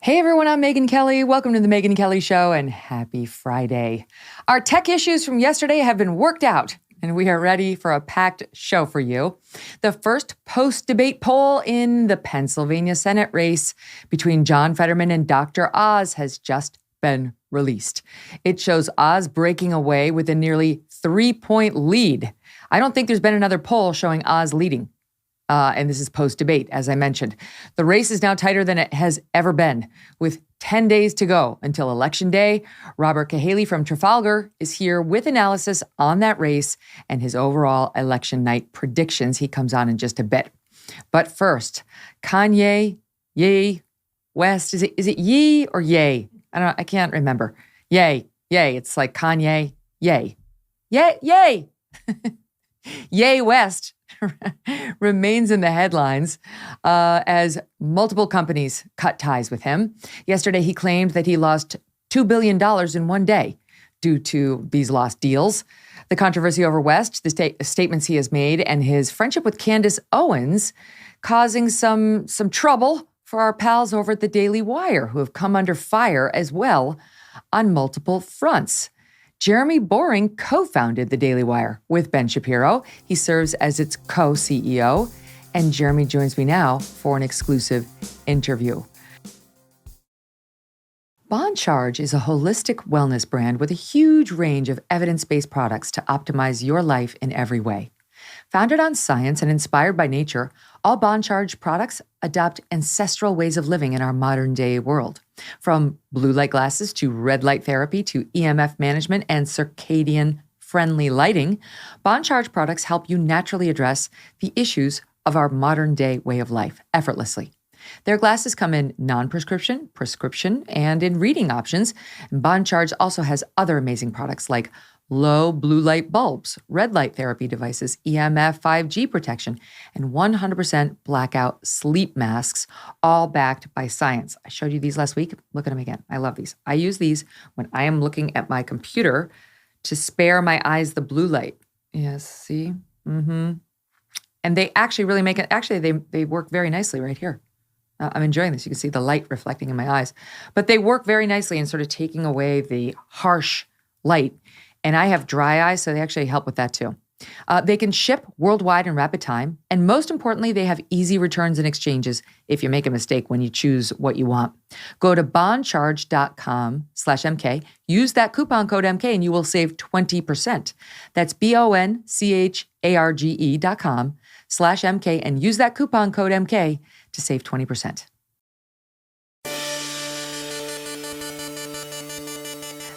Hey everyone, I'm Megyn Kelly. Welcome to the Megyn Kelly Show and happy Friday. Our tech issues from yesterday have been worked out and we are ready for a packed show for you. The first post-debate poll in the Pennsylvania Senate race between John Fetterman and Dr. Oz has just been released. It shows Oz breaking away with a nearly 3-point lead. I don't think there's been another poll showing Oz leading. And this is post-debate, as I mentioned. The race is now tighter than it has ever been, with 10 days to go until Election Day. Robert Cahaly from Trafalgar is here with analysis on that race and his overall election night predictions. He comes on in just a bit. But first, Kanye, Ye, West, is it Ye or Yay? I can't remember. Yay. It's like Kanye, Yay. Yay. Yay West remains in the headlines as multiple companies cut ties with him. Yesterday, he claimed that he lost $2 billion in one day due to these lost deals. The controversy over West, the statements he has made, and his friendship with Candace Owens causing some trouble for our pals over at the Daily Wire, who have come under fire as well on multiple fronts. Jeremy Boring co-founded the Daily Wire with Ben Shapiro. He serves as its co-CEO, and Jeremy joins me now for an exclusive interview. Bon Charge is a holistic wellness brand with a huge range of evidence-based products to optimize your life in every way. Founded on science and inspired by nature, all Bon Charge products adopt ancestral ways of living in our modern-day world. From blue light glasses to red light therapy to EMF management and circadian-friendly lighting, Bon Charge products help you naturally address the issues of our modern-day way of life effortlessly. Their glasses come in non-prescription, prescription, and in reading options. And Bon Charge also has other amazing products like low blue light bulbs, red light therapy devices, EMF 5G protection, and 100% blackout sleep masks, all backed by science. I showed you these last week. Look at them again. I love these. I use these when I am looking at my computer to spare my eyes the blue light. Yes, see? And they actually really make it, they work very nicely right here. I'm enjoying this. You can see the light reflecting in my eyes. But they work very nicely in sort of taking away the harsh light. And I have dry eyes, so they actually help with that too. They can ship worldwide in rapid time. And most importantly, they have easy returns and exchanges if you make a mistake when you choose what you want. Go to boncharge.com/MK. Use that coupon code MK and you will save 20%. That's BONCHARGE.com/MK and use that coupon code MK to save 20%.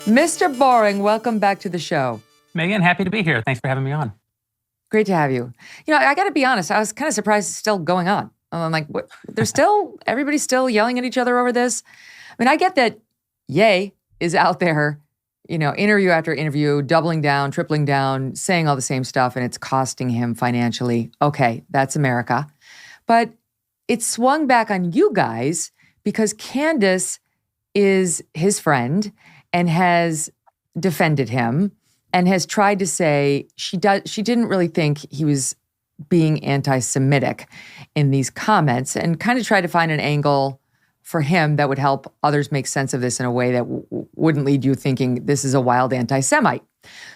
Mr. Boring, welcome back to the show. Megyn, happy to be here. Thanks for having me on. Great to have you. You know, I got to be honest, I was kind of surprised it's still going on. I'm like, what? Everybody's still yelling at each other over this. I mean, I get that Ye is out there, interview after interview, doubling down, tripling down, saying all the same stuff, and it's costing him financially. Okay, that's America. But it swung back on you guys because Candace is his friend and has defended him and has tried to say she didn't really think he was being anti-Semitic in these comments and kind of tried to find an angle for him that would help others make sense of this in a way that wouldn't lead you thinking this is a wild anti-Semite.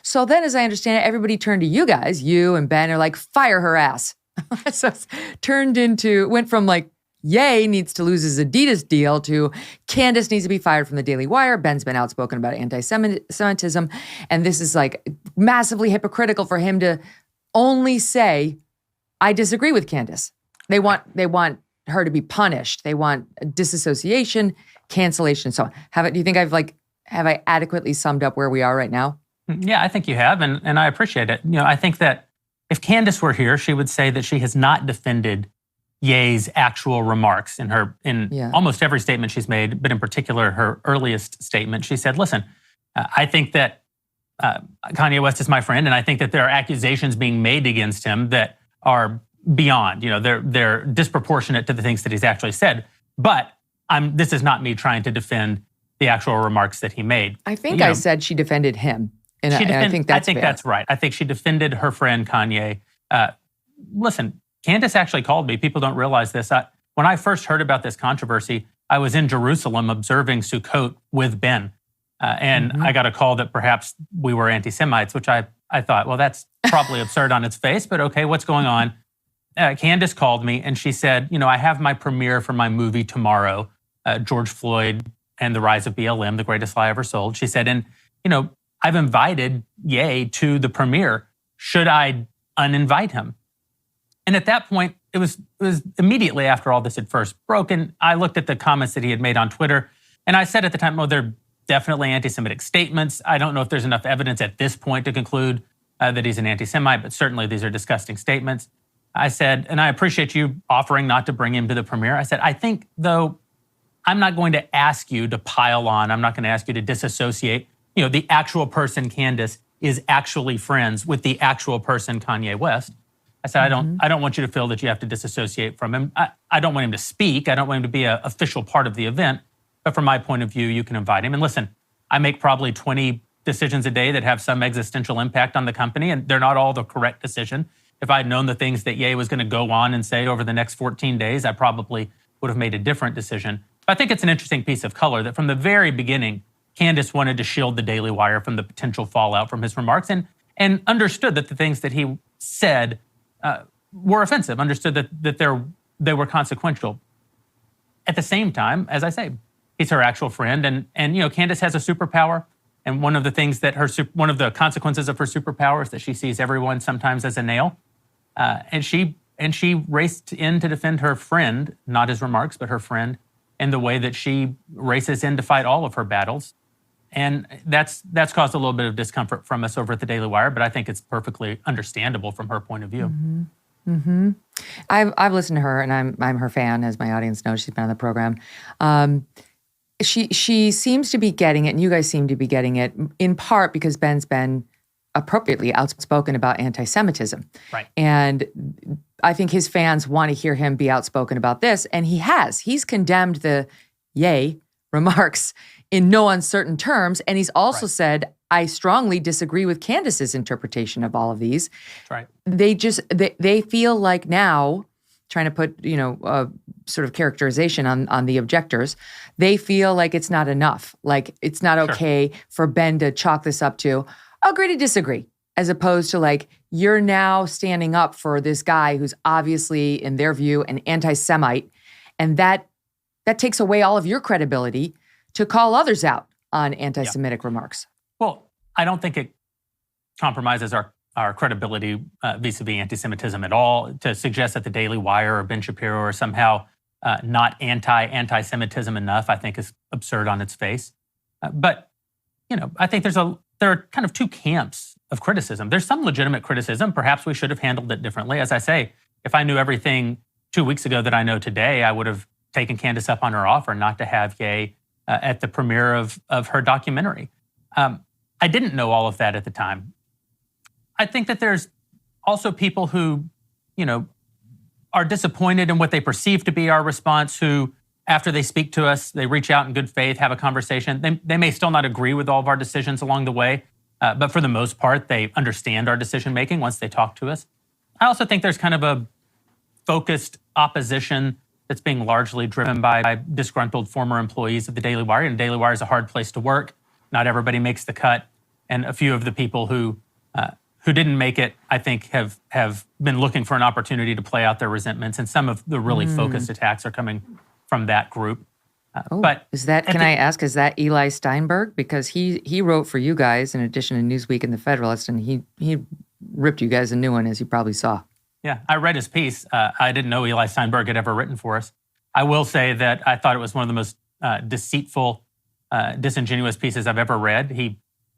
So then, as I understand it, everybody turned to you guys, you and Ben are like, fire her ass. So it's went from like, Ye needs to lose his Adidas deal to Candace needs to be fired from the Daily Wire. Ben's been outspoken about anti-Semitism. And this is like massively hypocritical for him to only say, I disagree with Candace. They want her to be punished. They want disassociation, cancellation. So do you think have I adequately summed up where we are right now? Yeah, I think you have. And I appreciate it. I think that if Candace were here, she would say that she has not defended Ye's actual remarks in almost every statement she's made, but in particular, her earliest statement. She said, listen, I think that Kanye West is my friend, and I think that there are accusations being made against him that are beyond, they're disproportionate to the things that he's actually said. But this is not me trying to defend the actual remarks that he made. I think I said she defended him. And I think that's right. I think she defended her friend Kanye. Listen, Candace actually called me. People don't realize this. When I first heard about this controversy, I was in Jerusalem observing Sukkot with Ben. And I got a call that perhaps we were anti-Semites, which I thought, well, that's probably absurd on its face, but okay, what's going on? Candace called me and she said, I have my premiere for my movie tomorrow, George Floyd and the Rise of BLM, The Greatest Lie Ever Sold. She said, and, I've invited Ye to the premiere. Should I uninvite him? And at that point, it was immediately after all this had first broken, I looked at the comments that he had made on Twitter, and I said at the time, they're definitely anti-Semitic statements. I don't know if there's enough evidence at this point to conclude that he's an anti-Semite, but certainly these are disgusting statements. I said, and I appreciate you offering not to bring him to the premiere. I said, I think, though, I'm not going to ask you to pile on. I'm not going to ask you to disassociate. The actual person, Candace, is actually friends with the actual person, Kanye West. I said, I don't want you to feel that you have to disassociate from him. I don't want him to speak. I don't want him to be an official part of the event. But from my point of view, you can invite him. And listen, I make probably 20 decisions a day that have some existential impact on the company, and they're not all the correct decision. If I had known the things that Ye was going to go on and say over the next 14 days, I probably would have made a different decision. But I think it's an interesting piece of color that from the very beginning, Candace wanted to shield the Daily Wire from the potential fallout from his remarks and understood that the things that he said were offensive, understood that they were consequential. At the same time, as I say, he's her actual friend, and Candace has a superpower, and one of the things that one of the consequences of her superpower is that she sees everyone sometimes as a nail, and she raced in to defend her friend, not his remarks, but her friend, in the way that she races in to fight all of her battles. And that's caused a little bit of discomfort from us over at the Daily Wire, but I think it's perfectly understandable from her point of view. I've listened to her, and I'm her fan, as my audience knows. She's been on the program. She seems to be getting it, and you guys seem to be getting it, in part because Ben's been appropriately outspoken about anti-Semitism. Right. And I think his fans want to hear him be outspoken about this, and he has. He's condemned the Ye remarks in no uncertain terms, and he's also said, I strongly disagree with Candace's interpretation of all of these. That's right. They feel like now, trying to put, a sort of characterization on the objectors, they feel like it's not enough. Like it's not okay for Ben to chalk this up to agree to disagree, as opposed to like, you're now standing up for this guy who's obviously, in their view, an anti-Semite, and that takes away all of your credibility to call others out on anti-Semitic remarks. Well, I don't think it compromises our credibility vis-a-vis anti-Semitism at all to suggest that the Daily Wire or Ben Shapiro are somehow not anti-Semitism enough, I think is absurd on its face. But, I think there are kind of two camps of criticism. There's some legitimate criticism. Perhaps we should have handled it differently. As I say, if I knew everything 2 weeks ago that I know today, I would have taken Candace up on her offer not to have Ye at the premiere of her documentary. I didn't know all of that at the time. I think that there's also people who, are disappointed in what they perceive to be our response, who, after they speak to us, they reach out in good faith, have a conversation. They may still not agree with all of our decisions along the way, but for the most part, they understand our decision-making once they talk to us. I also think there's kind of a focused opposition that's being largely driven by disgruntled former employees of the Daily Wire. And Daily Wire is a hard place to work. Not everybody makes the cut. And a few of the people who didn't make it, I think, have been looking for an opportunity to play out their resentments. And some of the really focused attacks are coming from that group. But is that? Can I ask? Is that Eli Steinberg? Because he wrote for you guys in addition to Newsweek and The Federalist, and he ripped you guys a new one, as you probably saw. Yeah, I read his piece. I didn't know Eli Steinberg had ever written for us. I will say that I thought it was one of the most deceitful, disingenuous pieces I've ever read.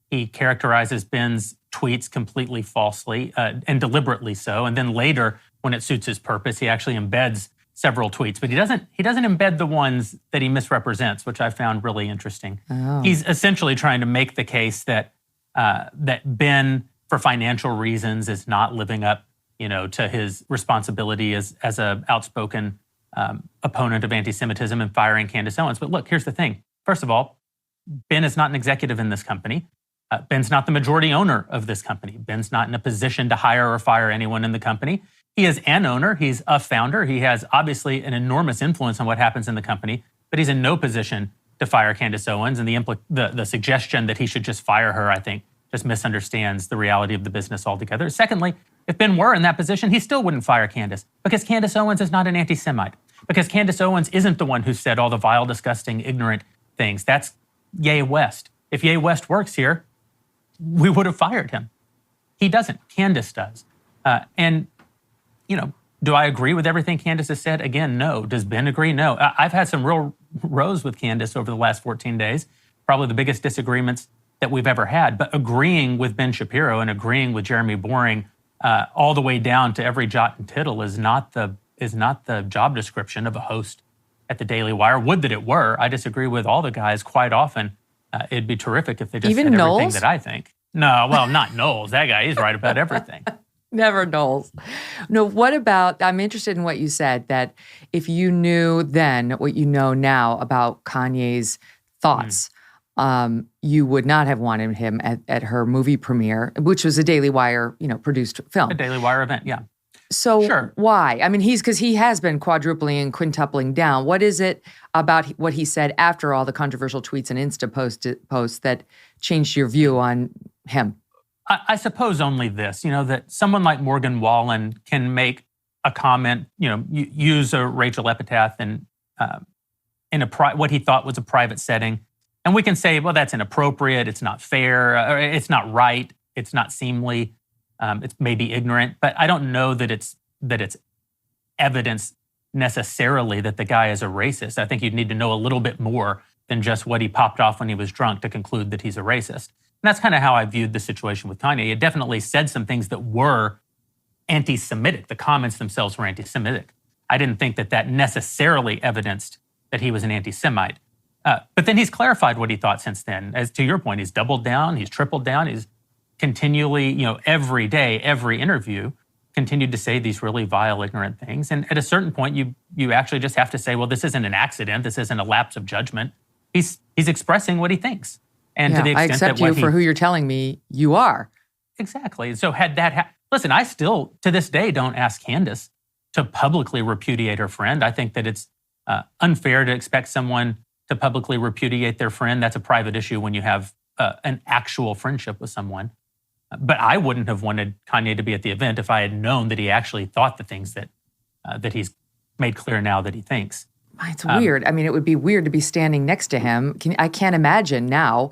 He characterizes Ben's tweets completely falsely and deliberately so. And then later, when it suits his purpose, he actually embeds several tweets. But he doesn't embed the ones that he misrepresents, which I found really interesting. Oh. He's essentially trying to make the case that Ben, for financial reasons, is not living up to his responsibility as an outspoken opponent of anti-Semitism and firing Candace Owens. But look, here's the thing. First of all, Ben is not an executive in this company. Ben's not the majority owner of this company. Ben's not in a position to hire or fire anyone in the company. He is an owner. He's a founder. He has obviously an enormous influence on what happens in the company, but he's in no position to fire Candace Owens. And the suggestion that he should just fire her, I think, just misunderstands the reality of the business altogether. Secondly, if Ben were in that position, he still wouldn't fire Candace, because Candace Owens is not an anti-Semite, because Candace Owens isn't the one who said all the vile, disgusting, ignorant things. That's Ye West. If Ye West works here, we would have fired him. He doesn't. Candace does. And, you know, do I agree with everything Candace has said? Again, no. Does Ben agree? No. I've had some real rows with Candace over the last 14 days, probably the biggest disagreements that we've ever had. But agreeing with Ben Shapiro and agreeing with Jeremy Boring all the way down to every jot and tittle is not the job description of a host at the Daily Wire. Would that it were. I disagree with all the guys quite often. It'd be terrific if they just said everything that I think. No, well, not Knowles. That guy, he's right about everything. Never Knowles. No, what about, I'm interested in what you said, that if you knew then what you know now about Kanye's thoughts, you would not have wanted him at her movie premiere, which was a Daily Wire, produced film. A Daily Wire event, yeah. So sure. Why? I mean, because he has been quadrupling and quintupling down. What is it about what he said after all the controversial tweets and Insta posts that changed your view on him? I suppose only this, that someone like Morgan Wallen can make a comment, use a Rachel epitaph in what he thought was a private setting. And we can say, well, that's inappropriate, it's not fair, or it's not right, it's not seemly, it's maybe ignorant. But I don't know that it's evidence necessarily that the guy is a racist. I think you'd need to know a little bit more than just what he popped off when he was drunk to conclude that he's a racist. And that's kind of how I viewed the situation with Kanye. He definitely said some things that were anti-Semitic. The comments themselves were anti-Semitic. I didn't think that necessarily evidenced that he was an anti-Semite. But then he's clarified what he thought since then. As to your point, he's doubled down, he's tripled down, he's continually, every day, every interview, continued to say these really vile, ignorant things. And at a certain point, you actually just have to say, well, this isn't an accident, this isn't a lapse of judgment. He's expressing what he thinks. And to the extent I accept that you for who you're telling me you are. Exactly. So had that listen, I still, to this day, don't ask Candace to publicly repudiate her friend. I think that it's unfair to expect someone to publicly repudiate their friend. That's a private issue when you have an actual friendship with someone. But I wouldn't have wanted Kanye to be at the event if I had known that he actually thought the things that he's made clear now that he thinks. It's weird. I mean, it would be weird to be standing next to him. I can't imagine now,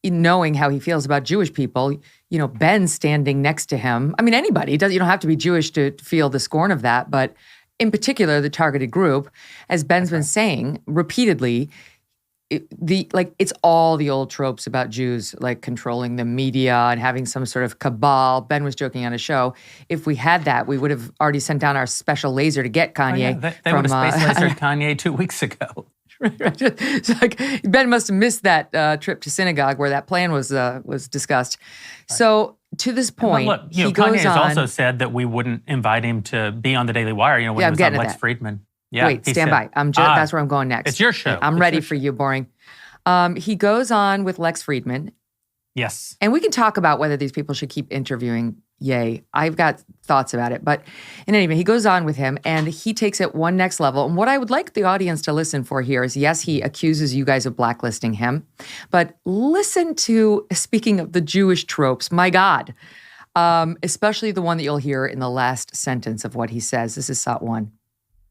knowing how he feels about Jewish people, Ben standing next to him. I mean, anybody. You don't have to be Jewish to feel the scorn of that. But in particular, the targeted group, as Ben's been saying repeatedly, it's all the old tropes about Jews, like controlling the media and having some sort of cabal. Ben was joking on a show. If we had that, we would have already sent down our special laser to get Kanye. They would have space lasered Kanye 2 weeks ago. It's like Ben must have missed that trip to synagogue where that plan was discussed. Right. So to this point, look, he goes Kanye has also said that we wouldn't invite him to be on the Daily Wire. When he was on Lex Fridman. Yeah, wait, stand by. That's where I'm going next. It's your show. I'm ready for you, Boring. He goes on with Lex Fridman. Yes. And we can talk about whether these people should keep interviewing Ye. I've got thoughts about it. But in any event, he goes on with him and he takes it one next level. And what I would like the audience to listen for here is, yes, he accuses you guys of blacklisting him. But listen to, speaking of the Jewish tropes, my God, especially the one that you'll hear in the last sentence of what he says. This is Sot 1.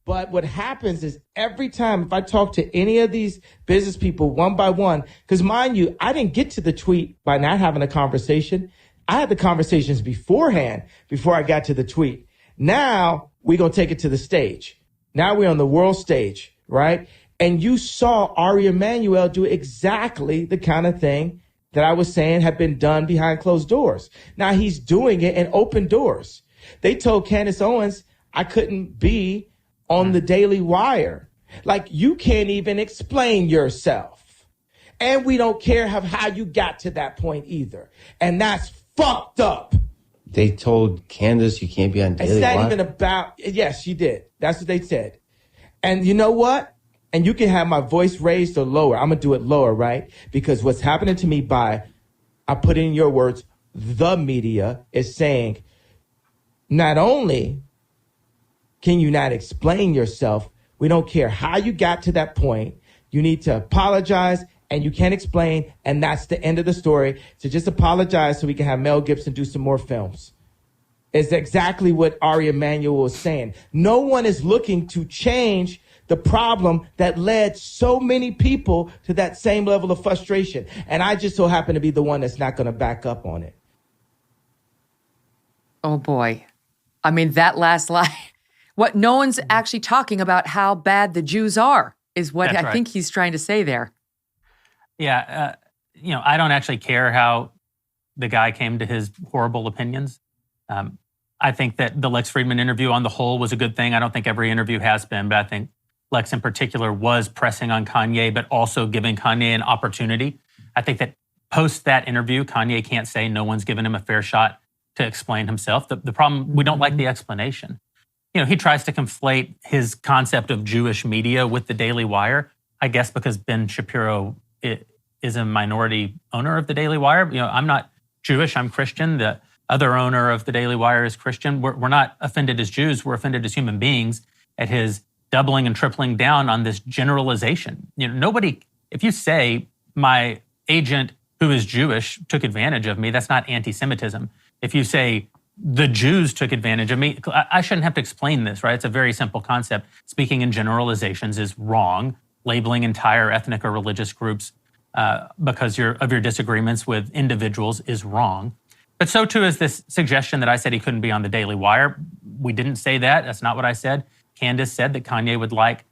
But what happens is every time if I talk to any of these business people one by one, because mind you, I didn't get to the tweet by not having a conversation. I had the conversations beforehand, before I got to the tweet. Now we're going to take it to the stage. Now we're on the world stage, right? And you saw Ari Emanuel do exactly the kind of thing that I was saying had been done behind closed doors. Now he's doing it in open doors. They told Candace Owens I couldn't be on the Daily Wire. Like, you can't even explain yourself. And we don't care how you got to that point either. And that's fucked up. They told Candace you can't be on Daily Wire? It's not even about, yes, she did. That's what they said. And you know what? And you can have my voice raised or lower. I'm going to do it lower, right? Because what's happening to me I put in your words, the media is saying, not only can you not explain yourself, we don't care how you got to that point. You need to apologize, and you can't explain, and that's the end of the story. So just apologize so we can have Mel Gibson do some more films. Is exactly what Ari Emanuel was saying. No one is looking to change the problem that led so many people to that same level of frustration. And I just so happen to be the one that's not going to back up on it. Oh, boy. I mean, that last line, what no one's actually talking about how bad the Jews are is what I think he's trying to say there. Yeah. I don't actually care how the guy came to his horrible opinions. I think that the Lex Fridman interview on the whole was a good thing. I don't think every interview has been, but I think Lex in particular was pressing on Kanye, but also giving Kanye an opportunity. I think that post that interview, Kanye can't say no one's given him a fair shot to explain himself. The problem, we don't like the explanation. He tries to conflate his concept of Jewish media with the Daily Wire, I guess because Ben Shapiro is a minority owner of the Daily Wire. I'm not Jewish, I'm Christian. The other owner of the Daily Wire is Christian. We're not offended as Jews, we're offended as human beings at his doubling and tripling down on this generalization. Nobody, if you say my agent who is Jewish took advantage of me, that's not anti-Semitism. If you say the Jews took advantage of me, I shouldn't have to explain this, right? It's a very simple concept. Speaking in generalizations is wrong. Labeling entire ethnic or religious groups because of your disagreements with individuals is wrong. But so too is this suggestion that I said he couldn't be on the Daily Wire. We didn't say that. That's not what I said. Candace said that Kanye would like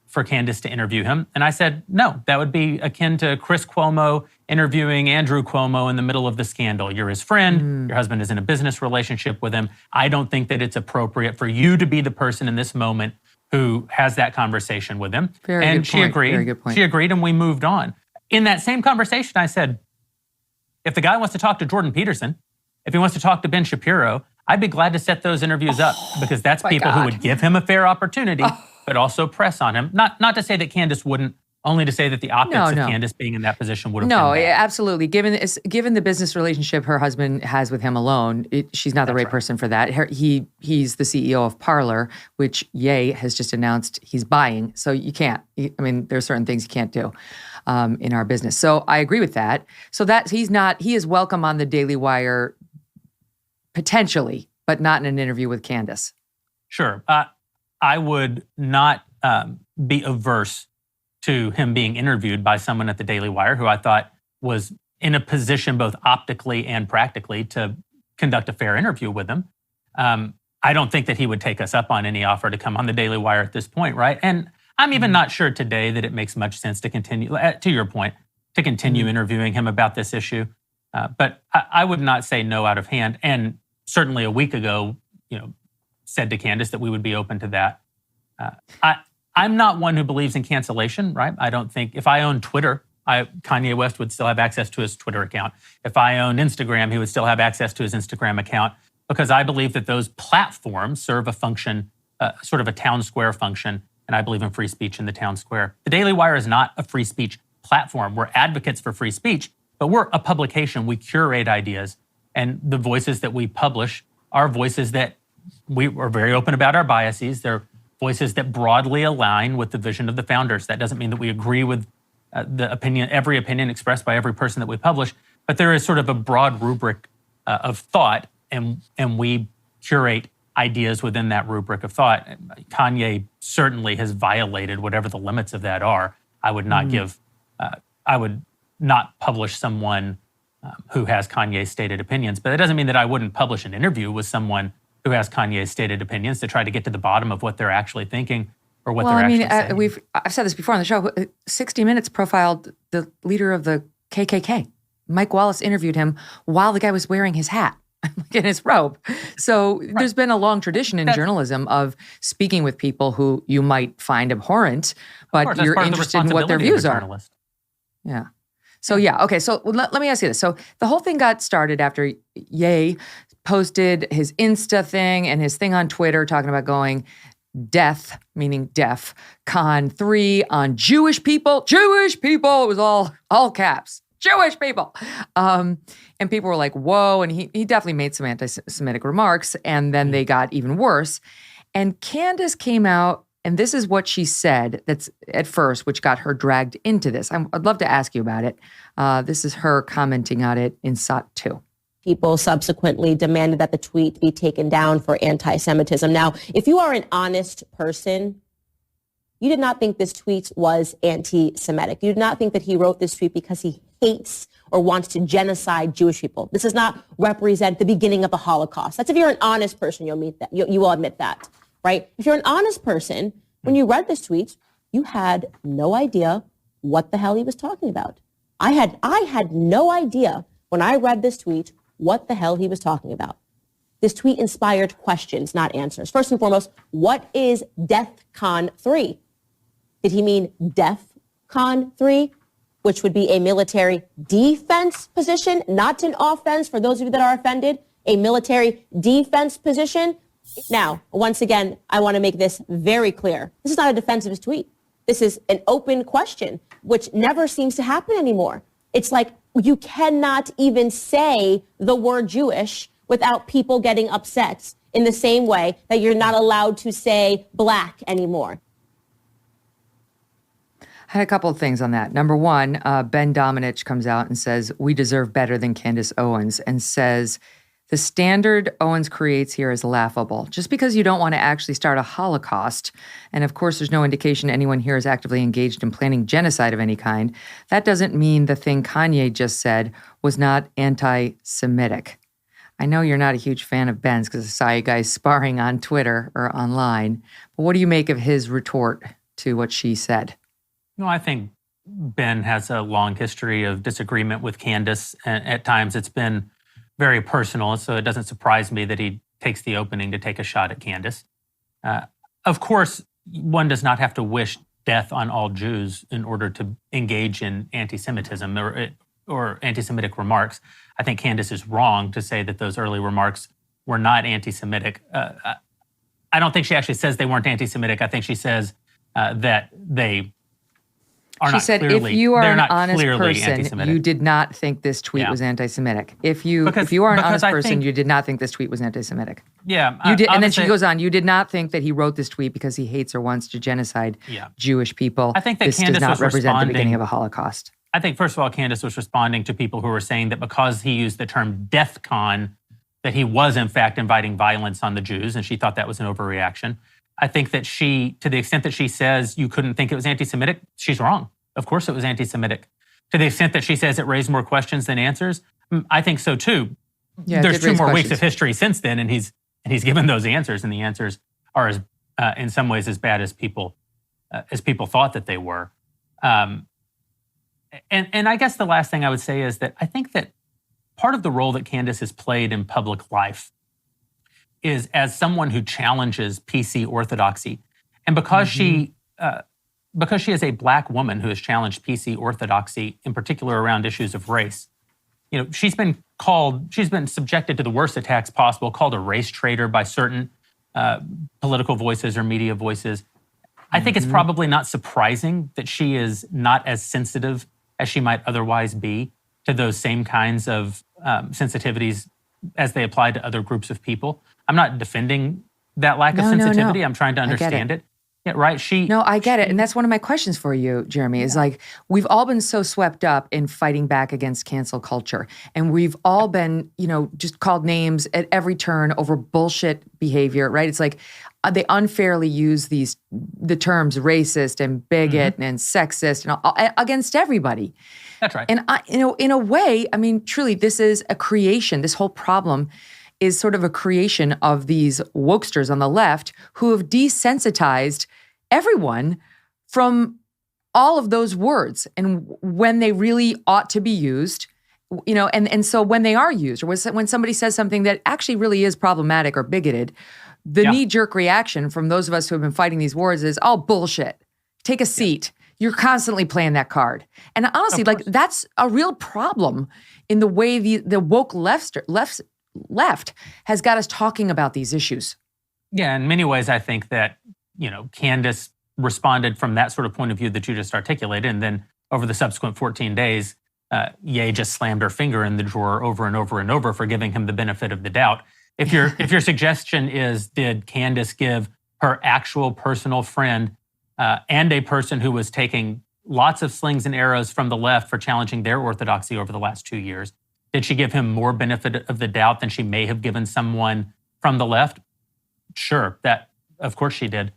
for Candace to interview him. And I said, no, that would be akin to Chris Cuomo interviewing Andrew Cuomo in the middle of the scandal. You're his friend. Your husband is in a business relationship with him. I don't think that it's appropriate for you to be the person in this moment who has that conversation with him. And she agreed. Very good point. She agreed and we moved on. In that same conversation, I said, if the guy wants to talk to Jordan Peterson, if he wants to talk to Ben Shapiro, I'd be glad to set those interviews up because that's people who would give him a fair opportunity, but also press on him. Not to say that Candace wouldn't, only to say that the optics of Candace being in that position would have been bad. Absolutely. Given the business relationship her husband has with him alone, she's not the right person for that. He's the CEO of Parler, which Ye has just announced he's buying. So you can't. There's certain things you can't do in our business. So I agree with that. So that he is welcome on the Daily Wire potentially, but not in an interview with Candace. Sure. I would not be averse to him being interviewed by someone at the Daily Wire who I thought was in a position both optically and practically to conduct a fair interview with him. I don't think that he would take us up on any offer to come on the Daily Wire at this point, right? And I'm even not sure today that it makes much sense to continue, to your point, to continue interviewing him about this issue. But I would not say no out of hand. And certainly a week ago, said to Candace that we would be open to that. I'm not one who believes in cancellation, right? I don't think if I owned Twitter, Kanye West would still have access to his Twitter account. If I owned Instagram, he would still have access to his Instagram account because I believe that those platforms serve a function, sort of a town square function, and I believe in free speech in the town square. The Daily Wire is not a free speech platform. We're advocates for free speech, but we're a publication. We curate ideas, and the voices that we publish are voices that we are very open about our biases. They're voices that broadly align with the vision of the founders. That doesn't mean that we agree with every opinion expressed by every person that we publish, but there is sort of a broad rubric of thought, and we curate ideas within that rubric of thought. Kanye certainly has violated whatever the limits of that are. I would not I would not publish someone who has Kanye's stated opinions, but it doesn't mean that I wouldn't publish an interview with someone who has Kanye's stated opinions to try to get to the bottom of what they're actually thinking or what they're actually saying. I've said this before on the show. 60 Minutes profiled the leader of the KKK. Mike Wallace interviewed him while the guy was wearing his hat in his robe. So there's been a long tradition in journalism of speaking with people who you might find abhorrent, but you're interested in what their views are. Yeah. So okay. So let me ask you this. So the whole thing got started after Ye posted his Insta thing and his thing on Twitter talking about going death, meaning deaf, con 3 on Jewish people. It was all caps. Jewish people. And people were like, whoa. And he definitely made some anti-Semitic remarks. And then they got even worse. And Candace came out And this is what she said that's at first, which got her dragged into this. I'd love to ask you about it. This is her commenting on it in SOT 2. People subsequently demanded that the tweet be taken down for anti-Semitism. Now, if you are an honest person, you did not think this tweet was anti-Semitic. You did not think that he wrote this tweet because he hates or wants to genocide Jewish people. This does not represent the beginning of the Holocaust. That's if you're an honest person, you'll admit that. You will admit that, right? If you're an honest person, when you read this tweet, you had no idea what the hell he was talking about. I had no idea when I read this tweet what the hell he was talking about. This tweet inspired questions, not answers. First and foremost, what is DEFCON 3? Did he mean DEFCON 3, which would be a military defense position, not an offense for those of you that are offended, a military defense position? Now, once again, I want to make this very clear. This is not a defensive tweet. This is an open question, which never seems to happen anymore. It's like you cannot even say the word Jewish without people getting upset in the same way that you're not allowed to say black anymore. I had a couple of things on that. Number one, Ben Domenech comes out and says, we deserve better than Candace Owens, and says, the standard Owens creates here is laughable. Just because you don't want to actually start a Holocaust, and of course there's no indication anyone here is actively engaged in planning genocide of any kind, that doesn't mean the thing Kanye just said was not anti-Semitic. I know you're not a huge fan of Ben's because I saw you guys sparring on Twitter or online, but what do you make of his retort to what she said? No, I think Ben has a long history of disagreement with Candace, and at times it's been very personal, so it doesn't surprise me that he takes the opening to take a shot at Candace. Of course, one does not have to wish death on all Jews in order to engage in anti-Semitism or anti-Semitic remarks. I think Candace is wrong to say that those early remarks were not anti-Semitic. I don't think she actually says they weren't anti-Semitic. I think she says that they are not clearly. She said, if you are an honest person, you did not think this tweet was anti-Semitic. If you are an honest person, you did not think this tweet was anti-Semitic. Yeah. You did, and then she goes on, you did not think that he wrote this tweet because he hates or wants to genocide Jewish people. I think that this Candace does not was represent the beginning of a Holocaust. I think, first of all, Candace was responding to people who were saying that because he used the term DEFCON, that he was, in fact, inviting violence on the Jews, and she thought that was an overreaction. I think that she, to the extent that she says you couldn't think it was anti-Semitic, she's wrong. Of course it was anti-Semitic. To the extent that she says it raised more questions than answers, I think so too. Yeah, there's 2 more weeks of history since then, and he's given those answers, and the answers are as, in some ways as bad as people thought that they were. And I guess the last thing I would say is that I think that part of the role that Candace has played in public life is as someone who challenges PC orthodoxy. And because she is a Black woman who has challenged PC orthodoxy, in particular around issues of race, she's been subjected to the worst attacks possible, called a race traitor by certain political voices or media voices. I think it's probably not surprising that she is not as sensitive as she might otherwise be to those same kinds of sensitivities as they apply to other groups of people. I'm not defending that lack of sensitivity. No. I'm trying to understand it. Yeah, right. I get it. And that's one of my questions for you, Jeremy, is like, we've all been so swept up in fighting back against cancel culture. And we've all been, just called names at every turn over bullshit behavior, right? It's like they unfairly use the terms racist and bigot and sexist and against everybody. That's right. And in a way, I mean, truly, this is a creation. This whole problem is sort of a creation of these wokesters on the left who have desensitized everyone from all of those words and when they really ought to be used, and so when they are used, or when somebody says something that actually really is problematic or bigoted, the knee-jerk reaction from those of us who have been fighting these wars is, oh, bullshit. Take a seat. You're constantly playing that card. And honestly, that's a real problem in the way the woke left has got us talking about these issues. Yeah, in many ways, I think that, Candace responded from that sort of point of view that you just articulated. And then over the subsequent 14 days, Ye just slammed her finger in the drawer over and over and over for giving him the benefit of the doubt. If your suggestion is, did Candace give her actual personal friend and a person who was taking lots of slings and arrows from the left for challenging their orthodoxy over the last 2 years? Did she give him more benefit of the doubt than she may have given someone from the left? Sure, of course she did.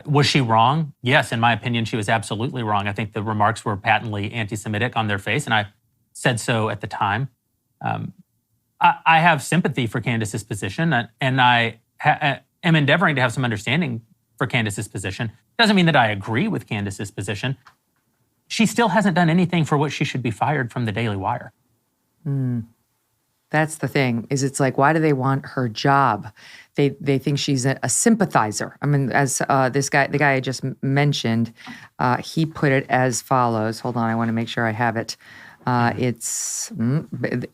Was she wrong? Yes, in my opinion, she was absolutely wrong. I think the remarks were patently anti-Semitic on their face, and I said so at the time. I have sympathy for Candace's position, and I am endeavoring to have some understanding for Candace's position. Doesn't mean that I agree with Candace's position. She still hasn't done anything for which she should be fired from the Daily Wire. That's the thing, is it's like, why do they want her job? They think she's a sympathizer. I mean, as the guy I just mentioned, he put it as follows. Hold on, I want to make sure I have it.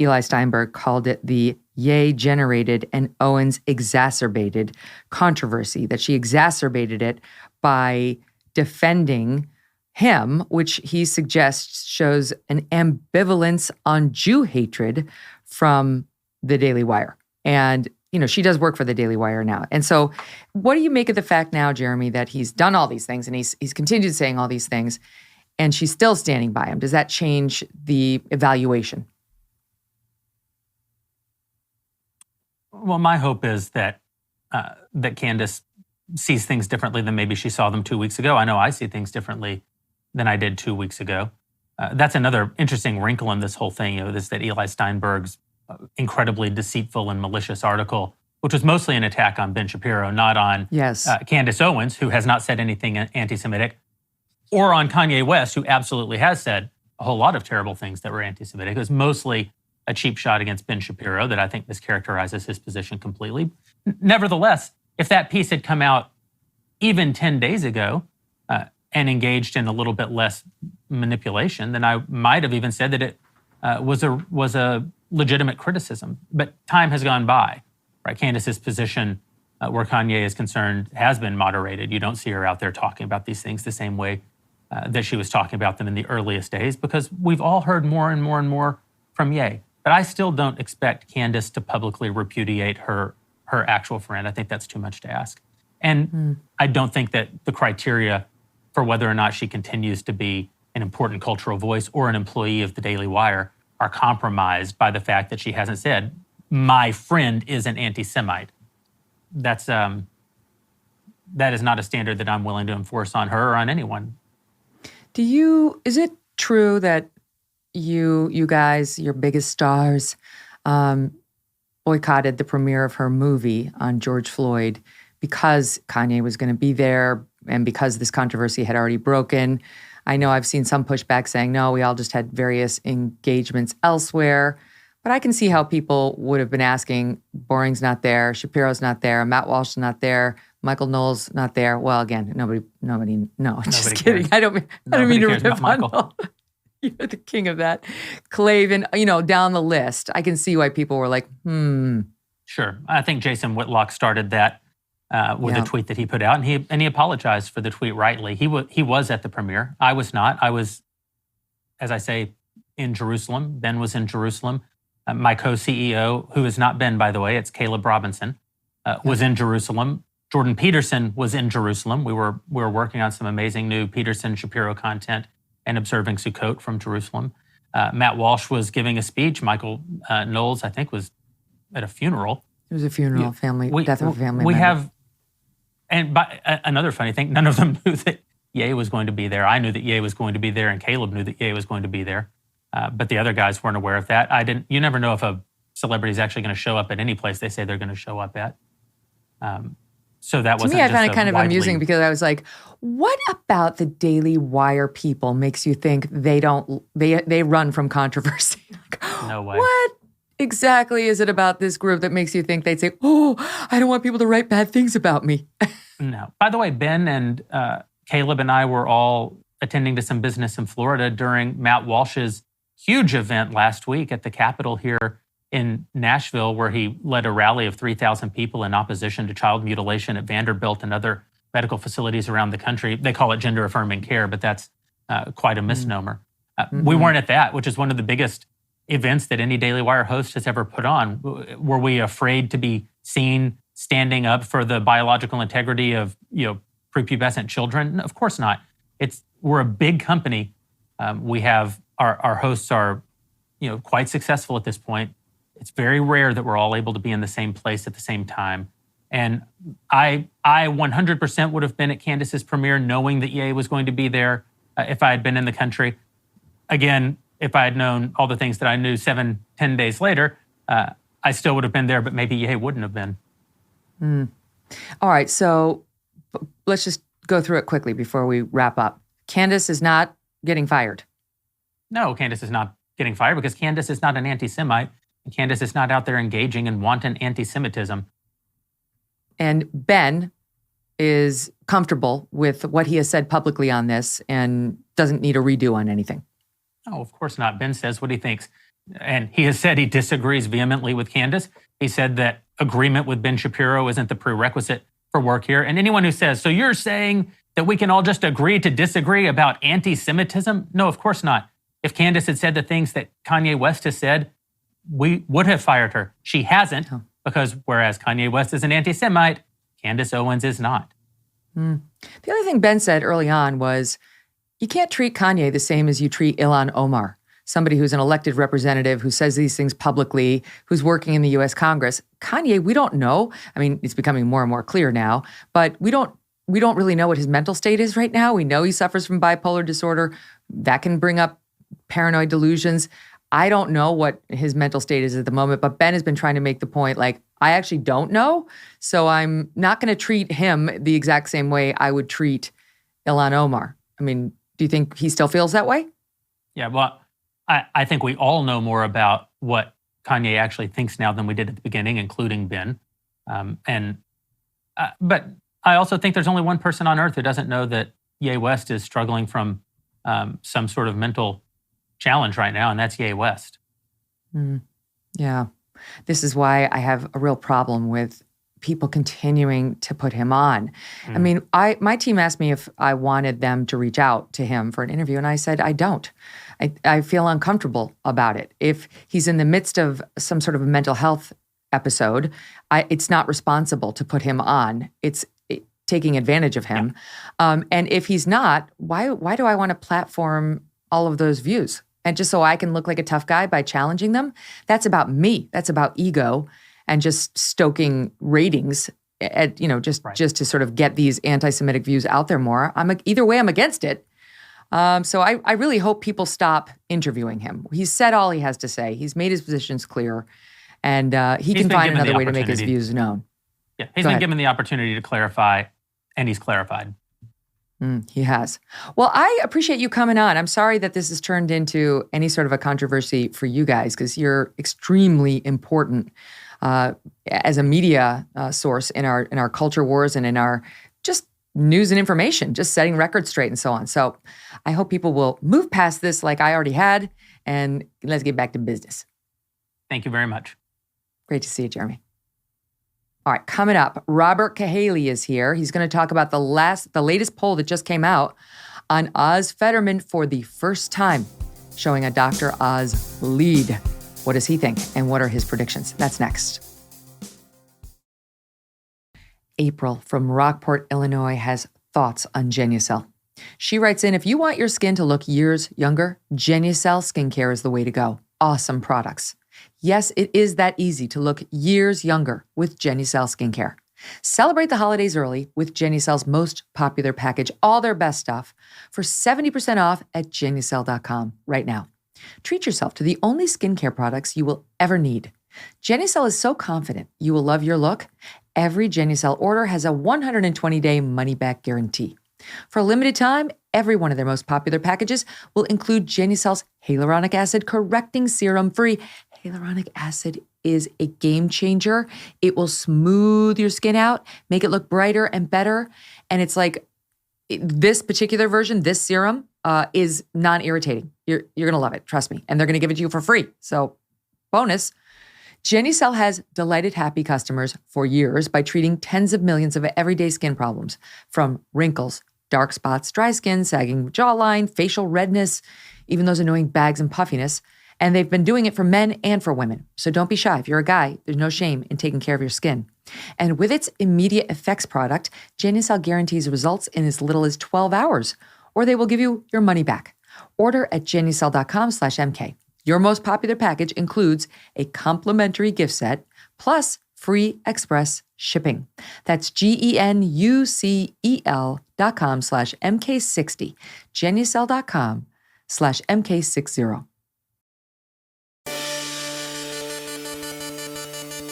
Eli Steinberg called it the Ye-generated and Owens exacerbated controversy, that she exacerbated it by defending him, which he suggests shows an ambivalence on Jew hatred from the Daily Wire. And, she does work for the Daily Wire now. And so what do you make of the fact now, Jeremy, that he's done all these things and he's continued saying all these things and she's still standing by him? Does that change the evaluation? Well, my hope is that Candace sees things differently than maybe she saw them 2 weeks ago. I know I see things differently than I did 2 weeks ago. That's another interesting wrinkle in this whole thing, is that Eli Steinberg's incredibly deceitful and malicious article, which was mostly an attack on Ben Shapiro, not on Candace Owens, who has not said anything anti-Semitic, or on Kanye West, who absolutely has said a whole lot of terrible things that were anti-Semitic. It was mostly a cheap shot against Ben Shapiro that I think mischaracterizes his position completely. Nevertheless, if that piece had come out even 10 days ago, and engaged in a little bit less manipulation, then I might have even said that it was a legitimate criticism. But time has gone by, right? Candace's position, where Kanye is concerned, has been moderated. You don't see her out there talking about these things the same way that she was talking about them in the earliest days, because we've all heard more and more and more from Ye. But I still don't expect Candace to publicly repudiate her actual friend. I think that's too much to ask. And I don't think that the criteria for whether or not she continues to be an important cultural voice or an employee of the Daily Wire are compromised by the fact that she hasn't said, my friend is an anti-Semite. That is not a standard that I'm willing to enforce on her or on anyone. Is it true that you guys, your biggest stars, boycotted the premiere of her movie on George Floyd because Kanye was going to be there and because this controversy had already broken? I know I've seen some pushback saying, no, we all just had various engagements elsewhere. But I can see how people would have been asking, Boring's not there, Shapiro's not there, Matt Walsh is not there, Michael Knowles not there. Well, again, nobody, no, just kidding. I don't mean to rip on Michael. You're the king of that. Clavin, down the list. I can see why people were like, Sure. I think Jason Whitlock started that with a tweet that he put out, and he apologized for the tweet rightly. He was at the premiere. I was not. I was, as I say, in Jerusalem. Ben was in Jerusalem. My co-CEO, who is not Ben, by the way, it's Caleb Robinson, was in Jerusalem. Jordan Peterson was in Jerusalem. We were working on some amazing new Peterson Shapiro content and observing Sukkot from Jerusalem. Matt Walsh was giving a speech. Michael Knowles, I think, was at a funeral. It was a funeral, death of a family we member. have, and another funny thing, none of them knew that Ye was going to be there. I knew that Ye was going to be there, and Caleb knew that Ye was going to be there. But the other guys weren't aware of that. You never know if a celebrity is actually going to show up at any place they say they're going to show up at. So that wasn't. To me, I found it kind of amusing because I was like, "What about the Daily Wire people makes you think they run from controversy?" No way. What exactly is it about this group that makes you think they'd say, "Oh, I don't want people to write bad things about me"? No. By the way, Ben and Caleb and I were all attending to some business in Florida during Matt Walsh's huge event last week at the Capitol here in Nashville, where he led a rally of 3,000 people in opposition to child mutilation at Vanderbilt and other medical facilities around the country. They call it gender-affirming care, but that's quite a misnomer. We weren't at that, which is one of the biggest events that any Daily Wire host has ever put on. Were we afraid to be seen standing up for the biological integrity of prepubescent children? No, of course not. We're a big company. We have our hosts are quite successful at this point. It's very rare that we're all able to be in the same place at the same time. And I 100% would have been at Candace's premiere knowing that Ye was going to be there if I had been in the country. Again, if I had known all the things that I knew 7-10 days later, I still would have been there, but maybe Ye wouldn't have been. All right, so let's just go through it quickly before we wrap up. Candace is not getting fired. No, Candace is not getting fired because Candace is not an anti-Semite. And Candace is not out there engaging in wanton anti-Semitism. And Ben is comfortable with what he has said publicly on this and doesn't need a redo on anything. No, of course not. Ben says what he thinks. And he has said he disagrees vehemently with Candace. He said that agreement with Ben Shapiro isn't the prerequisite for work here. And anyone who says, so you're saying that we can all just agree to disagree about anti-Semitism? No, of course not. If Candace had said the things that Kanye West has said, we would have fired her. She hasn't, because whereas Kanye West is an anti-Semite, Candace Owens is not. The other thing Ben said early on was, you can't treat Kanye the same as you treat Ilhan Omar, somebody who's an elected representative who says these things publicly, who's working in the U.S. Congress. Kanye, we don't know. I mean, it's becoming more and more clear now, but we don't really know what his mental state is right now. We know he suffers from bipolar disorder. That can bring up paranoid delusions. I don't know what his mental state is at the moment, but Ben has been trying to make the point, like, I actually don't know, so I'm not going to treat him the exact same way I would treat Ilhan Omar. I mean, do you think he still feels that way? Yeah, well, I think we all know more about what Kanye actually thinks now than we did at the beginning, including Ben. But I also think there's only one person on earth who doesn't know that Ye West is struggling from some sort of mental challenge right now, and that's Ye West. Yeah. This is why I have a real problem with people continuing to put him on. I mean, my team asked me if I wanted them to reach out to him for an interview, and I said, I don't. I feel uncomfortable about it. If he's in the midst of some sort of a mental health episode, it's not responsible to put him on. It's taking advantage of him. Yeah. And if he's not, why do I want to platform all of those views? And just so I can look like a tough guy by challenging them? That's about me. That's about ego and just stoking ratings at, just to sort of get these anti-Semitic views out there more. Either way, I'm against it. So I really hope people stop interviewing him. He's said all he has to say. He's made his positions clear, and he can find another way to make his views known. Yeah, he's been given the opportunity to clarify, and he's clarified. He has. Well, I appreciate you coming on. I'm sorry that this has turned into any sort of a controversy for you guys, because you're extremely important as a media source in our culture wars and in our just news and information, just setting records straight and so on. So I hope people will move past this like I already had, and let's get back to business. Thank you very much. Great to see you, Jeremy. All right, coming up, Robert Cahaly is here. He's going to talk about the latest poll that just came out on Oz Fetterman for the first time, showing a Dr. Oz lead. What does he think, and what are his predictions? That's next. April from Rockport, Illinois, has thoughts on Genucel. She writes in, if you want your skin to look years younger, Genucel skincare is the way to go. Awesome products. Yes, it is that easy to look years younger with Genucel skincare. Celebrate the holidays early with Genucel's most popular package, all their best stuff, for 70% off at Genucel.com right now. Treat yourself to the only skincare products you will ever need. Genucel is so confident you will love your look. Every Genucel order has a 120-day money-back guarantee. For a limited time, every one of their most popular packages will include Genucel's hyaluronic acid correcting serum free. Hyaluronic acid is a game changer. It will smooth your skin out, make it look brighter and better. And it's like this particular version, this serum, is non-irritating. You're going to love it. Trust me. And they're going to give it to you for free. So bonus. Genucel has delighted happy customers for years by treating tens of millions of everyday skin problems, from wrinkles, dark spots, dry skin, sagging jawline, facial redness, even those annoying bags and puffiness. And they've been doing it for men and for women. So don't be shy. If you're a guy, there's no shame in taking care of your skin. And with its immediate effects product, Genucel guarantees results in as little as 12 hours, or they will give you your money back. Order at genucel.com/MK. Your most popular package includes a complimentary gift set plus free express shipping. That's genucel.com/MK60. genucel.com/MK60.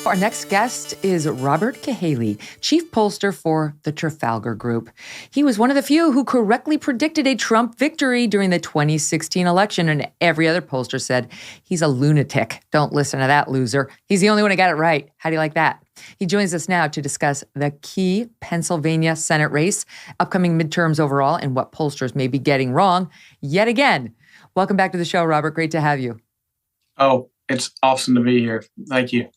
Our next guest is Robert Cahaly, chief pollster for the Trafalgar Group. He was one of the few who correctly predicted a Trump victory during the 2016 election, and every other pollster said, he's a lunatic. Don't listen to that loser. He's the only one who got it right. How do you like that? He joins us now to discuss the key Pennsylvania Senate race, upcoming midterms overall, and what pollsters may be getting wrong yet again. Welcome back to the show, Robert. Great to have you. Oh, it's awesome to be here. Thank you.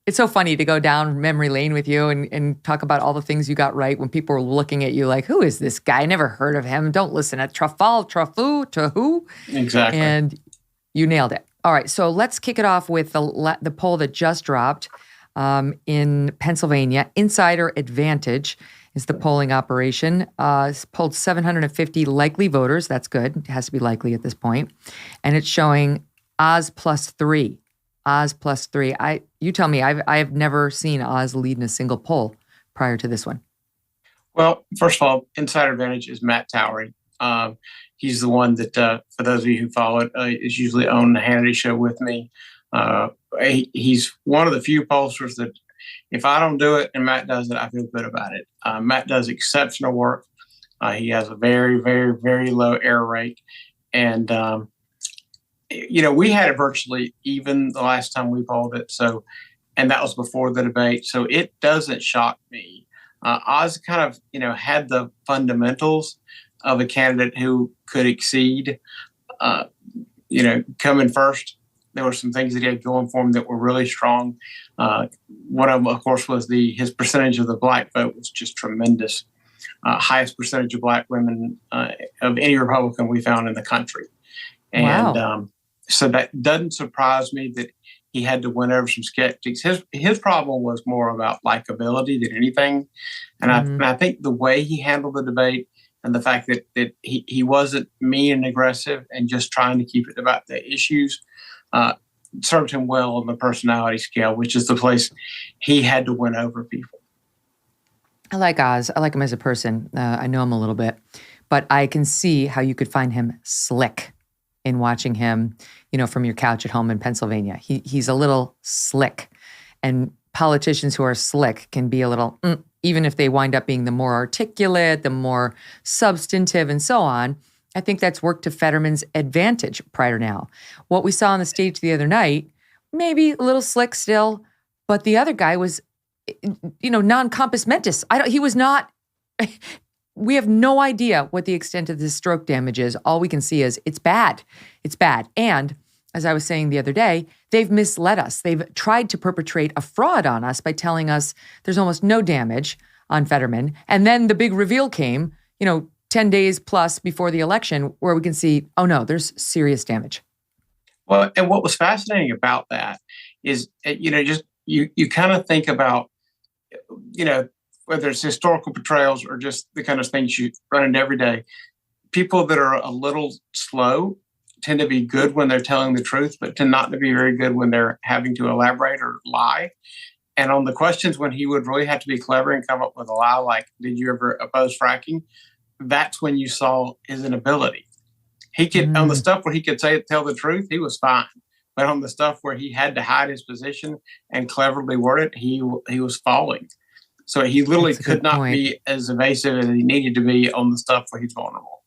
It's so funny to go down memory lane with you and talk about all the things you got right when people were looking at you like, who is this guy? I never heard of him. Don't listen to to who? Exactly. And you nailed it. All right, so let's kick it off with the poll that just dropped in Pennsylvania. Insider Advantage is the polling operation. It's polled 750 likely voters. That's good. It has to be likely at this point. And it's showing Oz +3. Oz +3. You tell me, I have never seen Oz lead in a single poll prior to this one. Well, first of all, Insider Advantage is Matt Towery. He's the one that, for those of you who follow it, is usually on the Hannity show with me. He's one of the few pollsters that if I don't do it and Matt does it, I feel good about it. Matt does exceptional work. He has a very, very, very low error rate. And, we had it virtually even the last time we polled it. So, and that was before the debate. So it doesn't shock me. Oz kind of, had the fundamentals of a candidate who could exceed, coming first. There were some things that he had going for him that were really strong. One of them, of course, was his percentage of the black vote was just tremendous. Highest percentage of black women of any Republican we found in the country. And wow. So that doesn't surprise me that he had to win over some skeptics. His problem was more about likability than anything. And I think the way he handled the debate and the fact that he wasn't mean and aggressive and just trying to keep it about the issues served him well on the personality scale, which is the place he had to win over people. I like Oz. I like him as a person. I know him a little bit. But I can see how you could find him slick in watching him, from your couch at home in Pennsylvania. He's a little slick. And politicians who are slick can be a little, even if they wind up being the more articulate, the more substantive, and so on. I think that's worked to Fetterman's advantage prior to now. What we saw on the stage the other night, maybe a little slick still, but the other guy was, non-compos mentis. He was not... We have no idea what the extent of this stroke damage is. All we can see is it's bad. It's bad. And as I was saying the other day, they've misled us. They've tried to perpetrate a fraud on us by telling us there's almost no damage on Fetterman. And then the big reveal came, 10 days plus before the election where we can see, oh no, there's serious damage. Well, and what was fascinating about that is, you kind of think about, whether it's historical portrayals or just the kind of things you run into every day, people that are a little slow tend to be good when they're telling the truth, but tend not to be very good when they're having to elaborate or lie. And on the questions when he would really have to be clever and come up with a lie, like, did you ever oppose fracking? That's when you saw his inability. He could, on the stuff where he could tell the truth, he was fine. But on the stuff where he had to hide his position and cleverly word it, he was falling. So he literally could not be as evasive as he needed to be on the stuff where he's vulnerable.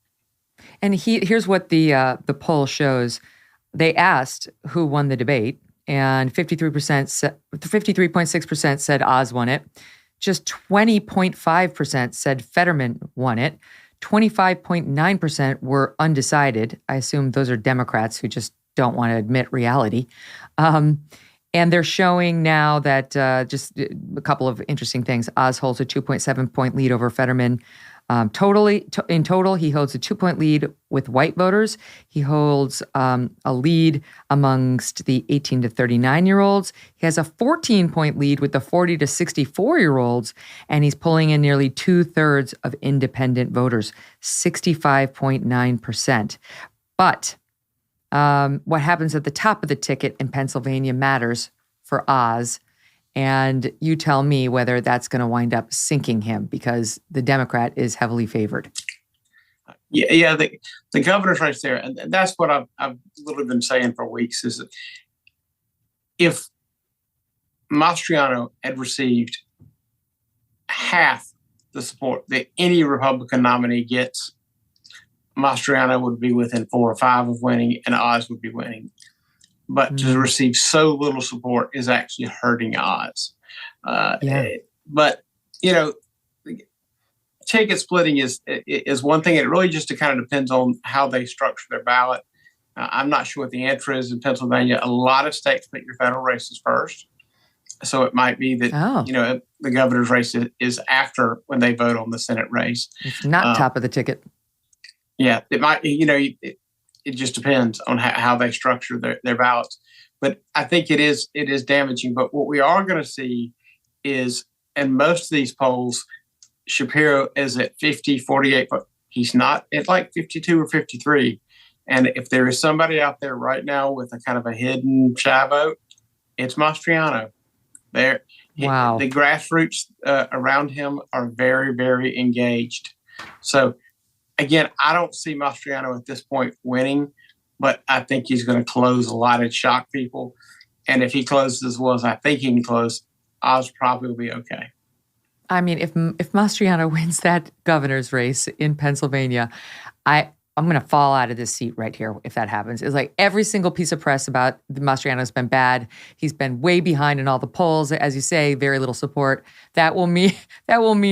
And here's what the poll shows. They asked who won the debate, and 53.6% said Oz won it. Just 20.5% said Fetterman won it. 25.9% were undecided. I assume those are Democrats who just don't want to admit reality. And they're showing now that just a couple of interesting things. Oz holds a 2.7-point lead over Fetterman. In total, he holds a 2-point lead with white voters. He holds a lead amongst the 18 to 39-year-olds. He has a 14-point lead with the 40 to 64-year-olds, and he's pulling in nearly 2/3 of independent voters, 65.9%. But what happens at the top of the ticket in Pennsylvania matters for Oz. And you tell me whether that's going to wind up sinking him, because the Democrat is heavily favored. Yeah, the governor's race there, and that's what I've literally been saying for weeks, is that if Mastriano had received half the support that any Republican nominee gets, Mastriano would be within 4 or 5 of winning, and Oz would be winning. But to receive so little support is actually hurting Oz. But, ticket splitting is one thing. It really just kind of depends on how they structure their ballot. I'm not sure what the answer is in Pennsylvania. A lot of states put your federal races first. So it might be that, the governor's race is after when they vote on the Senate race. It's not top of the ticket. Yeah, it might, it just depends on how they structure their ballots. But I think it is damaging. But what we are going to see is, in most of these polls, Shapiro is at 50, 48, but he's not at like 52 or 53. And if there is somebody out there right now with a kind of a hidden shy vote, it's Mastriano. The grassroots around him are very, very engaged. So, again, I don't see Mastriano at this point winning, but I think he's going to close a lot and shock people. And if he closes as well as I think he can close, Oz probably will be okay. I mean, if Mastriano wins that governor's race in Pennsylvania, I'm going to fall out of this seat right here if that happens. It's like every single piece of press about Mastriano's been bad. He's been way behind in all the polls. As you say, very little support. That will mean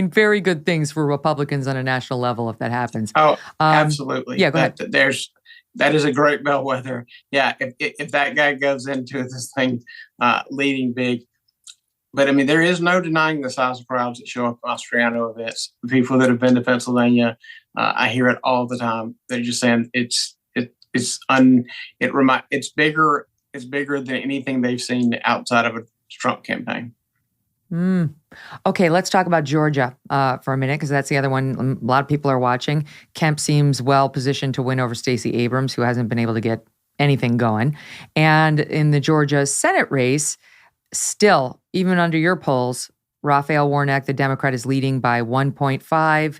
very good things for Republicans on a national level if that happens. Oh, absolutely. Yeah, go ahead. That is a great bellwether. Yeah, if that guy goes into this thing leading big. But, I mean, there is no denying the size of crowds that show up at Mastriano events. The people that have been to Pennsylvania, I hear it all the time. They're just saying it's bigger than anything they've seen outside of a Trump campaign. Okay, let's talk about Georgia for a minute, because that's the other one a lot of people are watching. Kemp seems well positioned to win over Stacey Abrams, who hasn't been able to get anything going. And in the Georgia Senate race, still, even under your polls, Raphael Warnock, the Democrat, is leading by 1.5.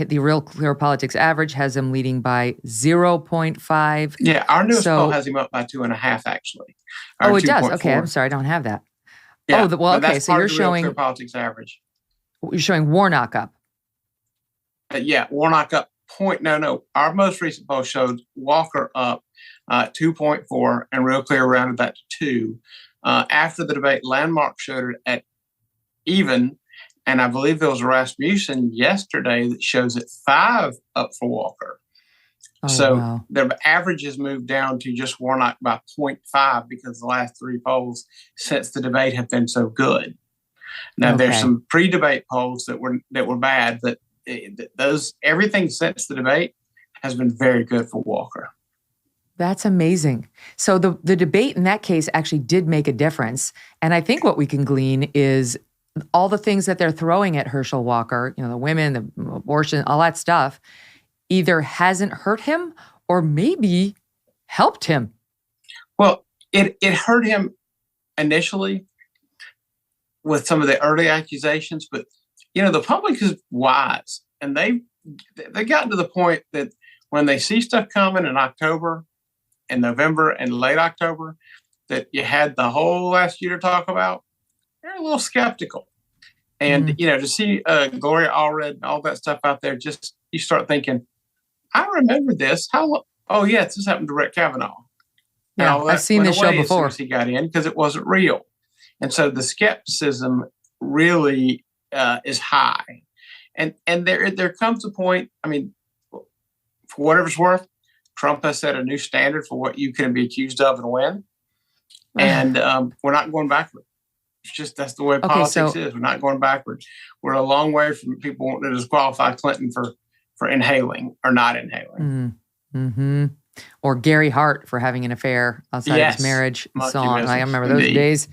The Real Clear Politics average has him leading by 0.5. Yeah, our newest poll has him up by 2.5, actually. It does? Okay, I'm sorry, I don't have that. Yeah, okay, so you're showing Real Clear Politics average. You're showing Warnock up. Warnock up. Our most recent poll showed Walker up 2.4, and Real Clear rounded that to 2. After the debate, Landmark showed it at even, and I believe there was a Rasmussen yesterday that shows it 5 up for Walker. The average has moved down to just Warnock by 0.5 because the last 3 polls since the debate have been so good. Now there's some pre-debate polls that were bad, but everything since the debate has been very good for Walker. That's amazing. So the debate in that case actually did make a difference. And I think what we can glean is all the things that they're throwing at Herschel Walker, the women, the abortion, all that stuff, either hasn't hurt him or maybe helped him. Well, it hurt him initially with some of the early accusations, but the public is wise, and they gotten to the point that when they see stuff coming in October and November and late October that you had the whole last year to talk about, they're a little skeptical. And, to see Gloria Allred and all that stuff out there, just you start thinking, I remember this. How long? Oh, yeah, this happened to Brett Kavanaugh. Yeah, I've seen this show before. As soon as he got in, because it wasn't real. And so the skepticism really is high. And there comes a point, I mean, for whatever it's worth, Trump has set a new standard for what you can be accused of and when. And we're not going backward. It's just that's the way politics is. We're not going backwards. We're a long way from people wanting to disqualify Clinton for inhaling or not inhaling. Mm-hmm. Or Gary Hart for having an affair outside of his marriage and so on. I remember those days.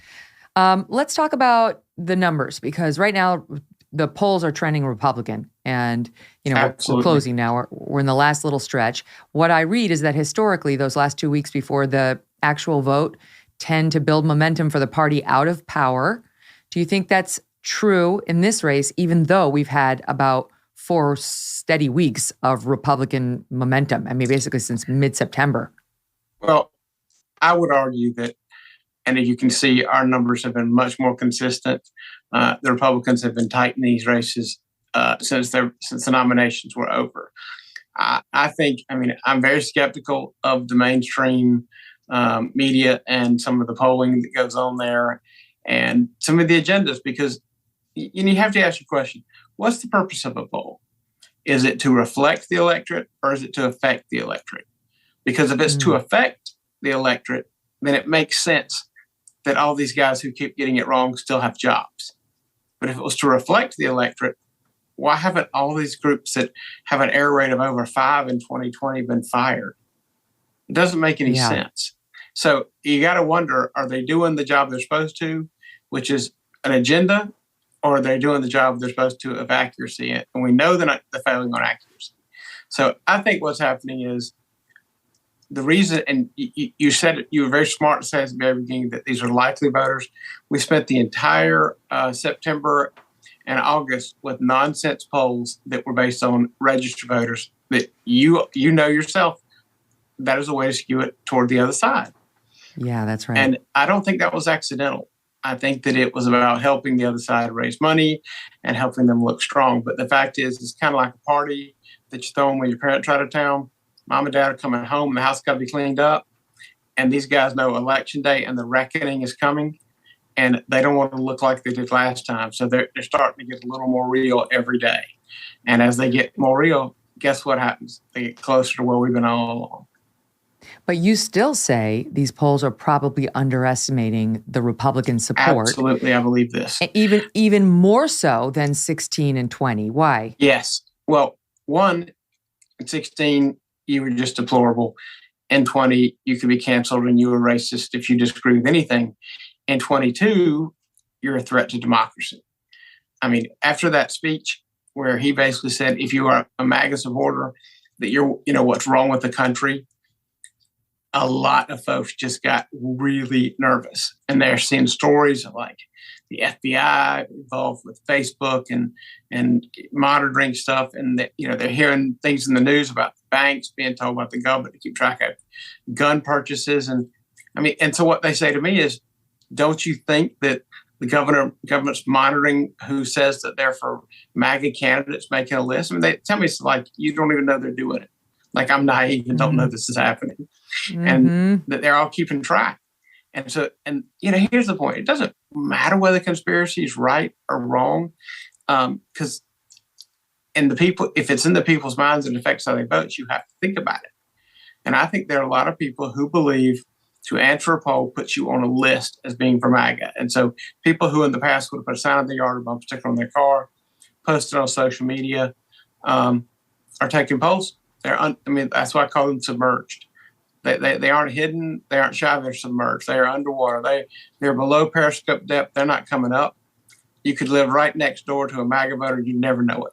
Let's talk about the numbers, because right now the polls are trending Republican, and we're closing now. We're in the last little stretch. What I read is that historically, those last 2 weeks before the actual vote tend to build momentum for the party out of power. Do you think that's true in this race, even though we've had about 4 steady weeks of Republican momentum? I mean, basically since mid-September. Well, I would argue that, and as you can see, our numbers have been much more consistent. The Republicans have been tight in these races since the nominations were over. I think, I'm very skeptical of the mainstream media and some of the polling that goes on there and some of the agendas, because you have to ask your question, what's the purpose of a poll? Is it to reflect the electorate, or is it to affect the electorate? Because if it's to affect the electorate, then it makes sense that all these guys who keep getting it wrong still have jobs. But if it was to reflect the electorate, why haven't all these groups that have an error rate of over 5 in 2020 been fired? It doesn't make any sense. So you got to wonder, are they doing the job they're supposed to, which is an agenda, or are they doing the job they're supposed to of accuracy? And we know they're failing on accuracy. So I think what's happening is the reason, and you said it, you were very smart to say at the very beginning that these are likely voters. We spent the entire September and August with nonsense polls that were based on registered voters that you know yourself, that is a way to skew it toward the other side. Yeah, that's right. And I don't think that was accidental. I think that it was about helping the other side raise money and helping them look strong. But the fact is, it's kind of like a party that you're throwing when your parents are out of town. Mom and dad are coming home, the house got to be cleaned up. And these guys know election day and the reckoning is coming. And they don't want to look like they did last time. So they're starting to get a little more real every day. And as they get more real, guess what happens? They get closer to where we've been all along. But you still say these polls are probably underestimating the Republican support. Absolutely, I believe this. Even more so than 16 and 20. Why? Yes. Well, one, in 16, you were just deplorable. In 20, you could be canceled and you were racist if you disagree with anything. In 22, you're a threat to democracy. After that speech where he basically said, if you are a MAGA supporter, that you're, what's wrong with the country, a lot of folks just got really nervous. And they're seeing stories of like the FBI involved with Facebook and monitoring stuff. And they're hearing things in the news about the banks being told about the government to keep track of gun purchases. And so what they say to me is, don't you think that the government's monitoring who says that they're for MAGA candidates making a list? They tell me it's like, you don't even know they're doing it. Like I'm naive and don't know this is happening. And that they're all keeping track. And so, here's the point. It doesn't matter whether conspiracy is right or wrong. Because if it's in the people's minds and affects how they vote, you have to think about it. And I think there are a lot of people who believe to answer a poll puts you on a list as being for MAGA. And so people who in the past would have put a sign in their yard or bump sticker on their car, posted on social media, are taking polls. That's why I call them submerged. They aren't hidden. They aren't shy. They're submerged. They are underwater. They're below periscope depth. They're not coming up. You could live right next door to a MAGA voter. You never know it.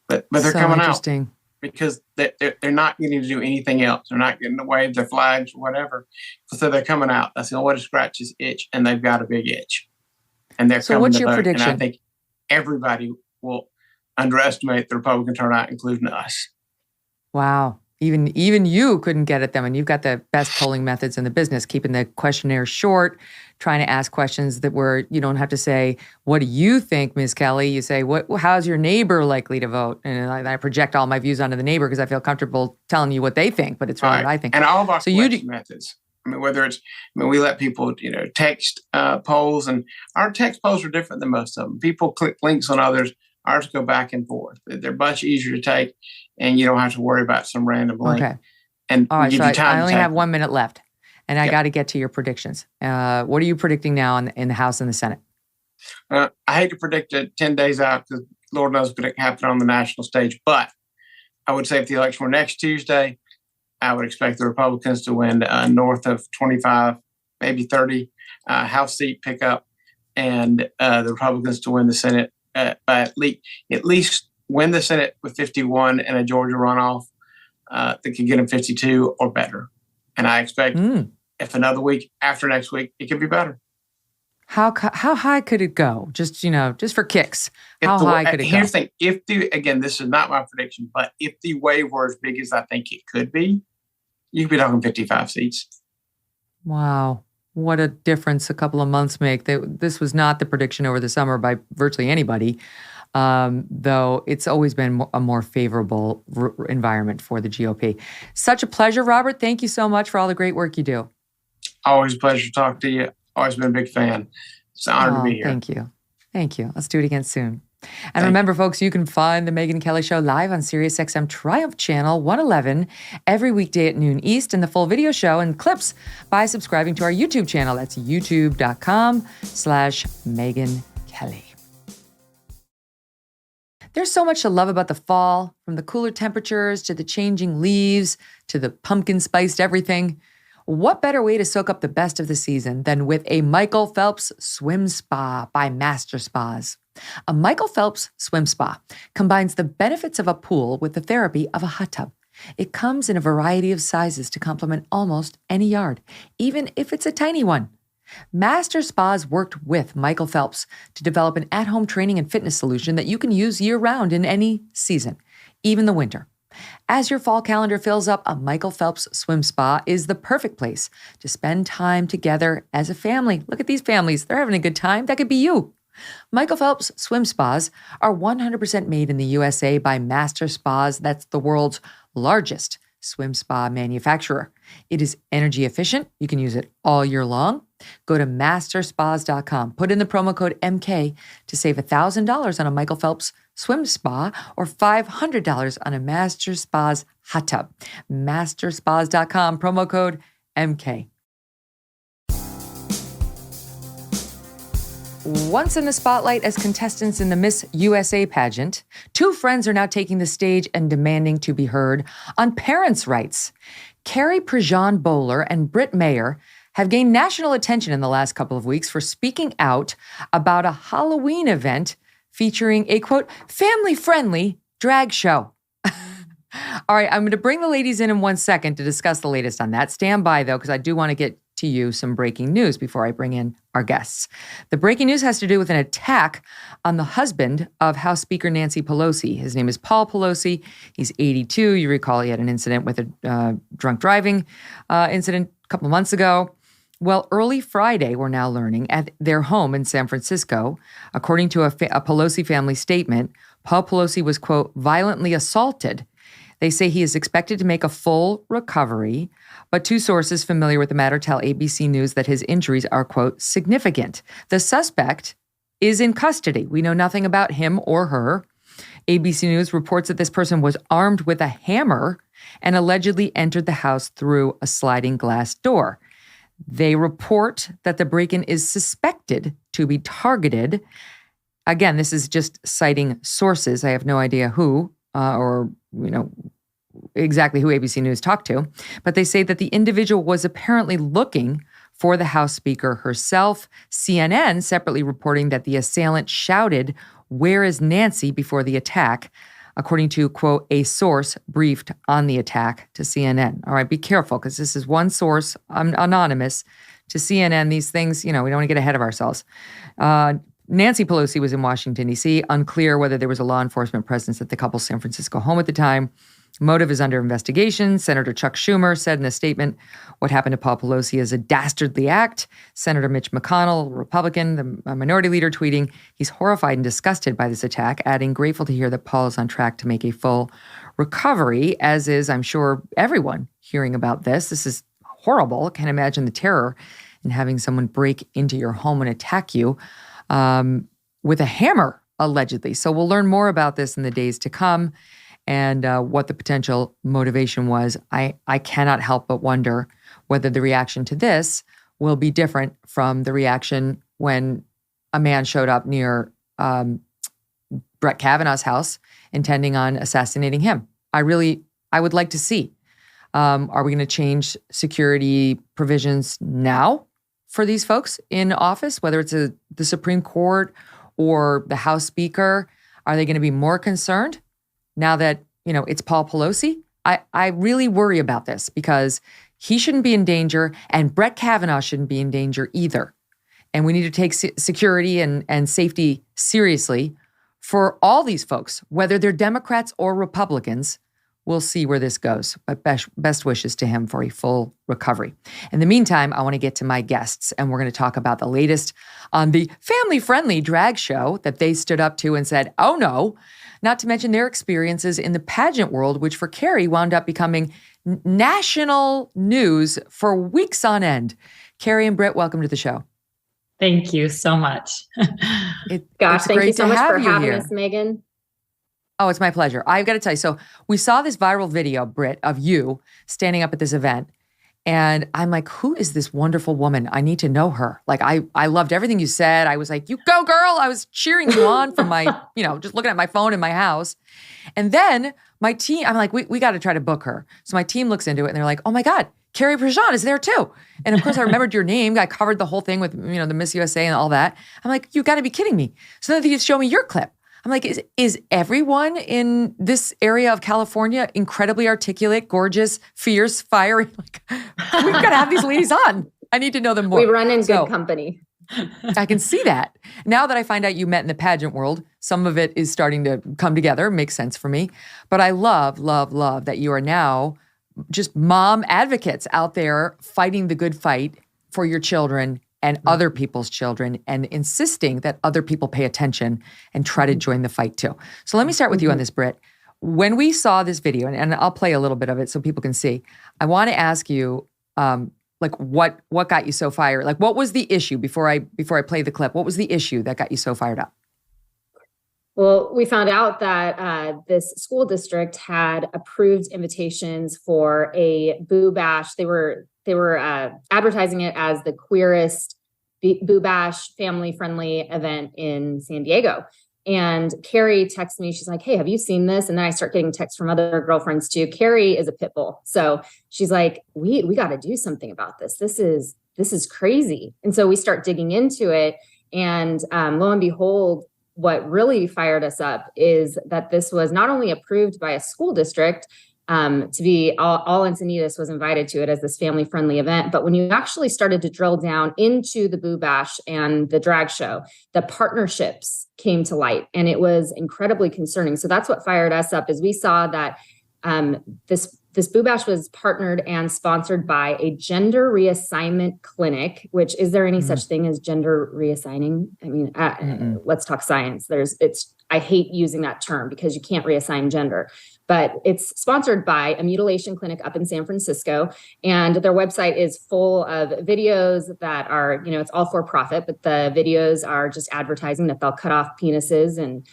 But they're so coming out because they're not getting to do anything else. They're not getting to wave their flags or whatever. So they're coming out. That's the only way to scratch his itch, and they've got a big itch. And they're coming what's to your vote. prediction? And I think everybody will underestimate the Republican turnout, including us. Wow. Even you couldn't get at them, and you've got the best polling methods in the business, keeping the questionnaire short, trying to ask questions that you don't have to say, what do you think, Ms. Kelly? You say, how's your neighbor likely to vote? And I project all my views onto the neighbor because I feel comfortable telling you what they think, but it's really what I think. And all of our question methods. Whether it's, we let people, text polls, and our text polls are different than most of them. People click links on others. Ours go back and forth. They're much easier to take, and you don't have to worry about some random link. Okay. And all right, so I only have 1 minute left. And I got to get to your predictions. What are you predicting now in the House and the Senate? I hate to predict it 10 days out because Lord knows what's going to happen on the national stage. But I would say if the election were next Tuesday, I would expect the Republicans to win north of 25, maybe 30 House seat pickup, and the Republicans to win the Senate by at least win the Senate with 51 and a Georgia runoff that could get them 52 or better. And I expect if another week after next week, it could be better. How high could it go? Just for kicks. How high could it go? Here's the thing. Again, this is not my prediction, but if the wave were as big as I think it could be, you could be talking 55 seats. Wow. What a difference a couple of months make. This was not the prediction over the summer by virtually anybody, though it's always been a more favorable environment for the GOP. Such a pleasure, Robert. Thank you so much for all the great work you do. Always a pleasure to talk to you. Always been a big fan. It's an honor to be here. Thank you. Thank you. Let's do it again soon. And remember, folks, you can find The Megyn Kelly Show live on SiriusXM Triumph Channel 111 every weekday at noon East, and the full video show and clips by subscribing to our YouTube channel. That's youtube.com/Megyn Kelly. There's so much to love about the fall, from the cooler temperatures to the changing leaves to the pumpkin spiced everything. What better way to soak up the best of the season than with a Michael Phelps swim spa by Master Spas? A Michael Phelps swim spa combines the benefits of a pool with the therapy of a hot tub. It comes in a variety of sizes to complement almost any yard, even if it's a tiny one. Master Spas worked with Michael Phelps to develop an at-home training and fitness solution that you can use year-round in any season, even the winter. As your fall calendar fills up, a Michael Phelps swim spa is the perfect place to spend time together as a family. Look at these families. They're having a good time. That could be you. Michael Phelps swim spas are 100% made in the USA by Master Spas. That's the world's largest swim spa manufacturer. It is energy efficient. You can use it all year long. Go to masterspas.com. Put in the promo code MK to save $1,000 on a Michael Phelps swim spa or $500 on a Master Spas hot tub. Masterspas.com, promo code MK. Once in the spotlight as contestants in the Miss USA pageant, two friends are now taking the stage and demanding to be heard on parents' rights. Carrie Prejean Boller and Britt have gained national attention in the last couple of weeks for speaking out about a Halloween event featuring a, quote, family-friendly drag show. All right, I'm going to bring the ladies in 1 second to discuss the latest on that. Stand by, though, because I do want to get to you some breaking news before I bring in our guests. The breaking news has to do with an attack on the husband of House Speaker Nancy Pelosi. His name is Paul Pelosi. He's 82. You recall he had an incident with a drunk driving incident a couple months ago. Well, early Friday, we're now learning, at their home in San Francisco, according to a Pelosi family statement, Paul Pelosi was, quote, violently assaulted. They say he is expected to make a full recovery, but two sources familiar with the matter tell ABC News that his injuries are, quote, significant. The suspect is in custody. We know nothing about him or her. ABC News reports that this person was armed with a hammer and allegedly entered the house through a sliding glass door. They report that the break-in is suspected to be targeted. Again, this is just citing sources. I have no idea who or exactly who ABC News talked to, but they say that the individual was apparently looking for the House Speaker herself. CNN separately reporting that the assailant shouted, "Where is Nancy?" before the attack, according to, quote, a source briefed on the attack to CNN. All right, be careful, because this is one source, anonymous, to CNN. These things, we don't want to get ahead of ourselves. Nancy Pelosi was in Washington, D.C., unclear whether there was a law enforcement presence at the couple's San Francisco home at the time. Motive is under investigation. Senator Chuck Schumer said in a statement, what happened to Paul Pelosi is a dastardly act. Senator Mitch McConnell, Republican, the minority leader, tweeting, he's horrified and disgusted by this attack, adding, grateful to hear that Paul is on track to make a full recovery, as is, I'm sure, everyone hearing about this. This is horrible. I can't imagine the terror in having someone break into your home and attack you with a hammer, allegedly. So we'll learn more about this in the days to come. and what the potential motivation was, I cannot help but wonder whether the reaction to this will be different from the reaction when a man showed up near Brett Kavanaugh's house intending on assassinating him. I would like to see. Are we going to change security provisions now for these folks in office, whether it's the Supreme Court or the House Speaker? Are they going to be more concerned now that, it's Paul Pelosi? I really worry about this because he shouldn't be in danger and Brett Kavanaugh shouldn't be in danger either. And we need to take security and safety seriously for all these folks, whether they're Democrats or Republicans. We'll see where this goes, but best wishes to him for a full recovery. In the meantime, I want to get to my guests, and we're going to talk about the latest on the family-friendly drag show that they stood up to and said, oh no, not to mention their experiences in the pageant world, which for Carrie wound up becoming national news for weeks on end. Carrie and Britt, welcome to the show. Thank you so much. Gosh, thank you so much for having us, Megyn. Oh, it's my pleasure. I've got to tell you, so we saw this viral video, Britt, of you standing up at this event. And I'm like, who is this wonderful woman? I need to know her. Like, I loved everything you said. I was like, you go, girl. I was cheering you on from my, just looking at my phone in my house. And then my team, I'm like, we got to try to book her. So my team looks into it and they're like, oh my God, Carrie Prejean is there too. And of course I remembered your name. I covered the whole thing with, the Miss USA and all that. I'm like, you got to be kidding me. So then they show me your clip. I'm like, is everyone in this area of California incredibly articulate, gorgeous, fierce, fiery? Like, we've got to have these ladies on. I need to know them more. We run in good company. I can see that. Now that I find out you met in the pageant world, some of it is starting to come together, makes sense for me. But I love, love, love that you are now just mom advocates out there fighting the good fight for your children and other people's children and insisting that other people pay attention and try to join the fight too. So let me start with you on this, Britt. When we saw this video, and I'll play a little bit of it so people can see, I want to ask you, what got you so fired? Like, what was the issue before I play the clip? What was the issue that got you so fired up? Well, we found out that this school district had approved invitations for a Boo Bash. They were advertising it as the queerest Boo Bash family-friendly event in San Diego. And Carrie texted me. She's like, hey, have you seen this? And then I start getting texts from other girlfriends too. Carrie is a pit bull. So she's like, we got to do something about this. This is crazy. And so we start digging into it. And lo and behold, what really fired us up is that this was not only approved by a school district, to be all Encinitas was invited to it as this family-friendly event. But when you actually started to drill down into the Boo Bash and the drag show, the partnerships came to light, and it was incredibly concerning. So that's what fired us up, is we saw that this Boo Bash was partnered and sponsored by a gender reassignment clinic. Which, is there any such thing as gender reassigning? I mean, let's talk science. I hate using that term because you can't reassign gender, but it's sponsored by a mutilation clinic up in San Francisco. And their website is full of videos that are, it's all for profit, but the videos are just advertising that they'll cut off penises and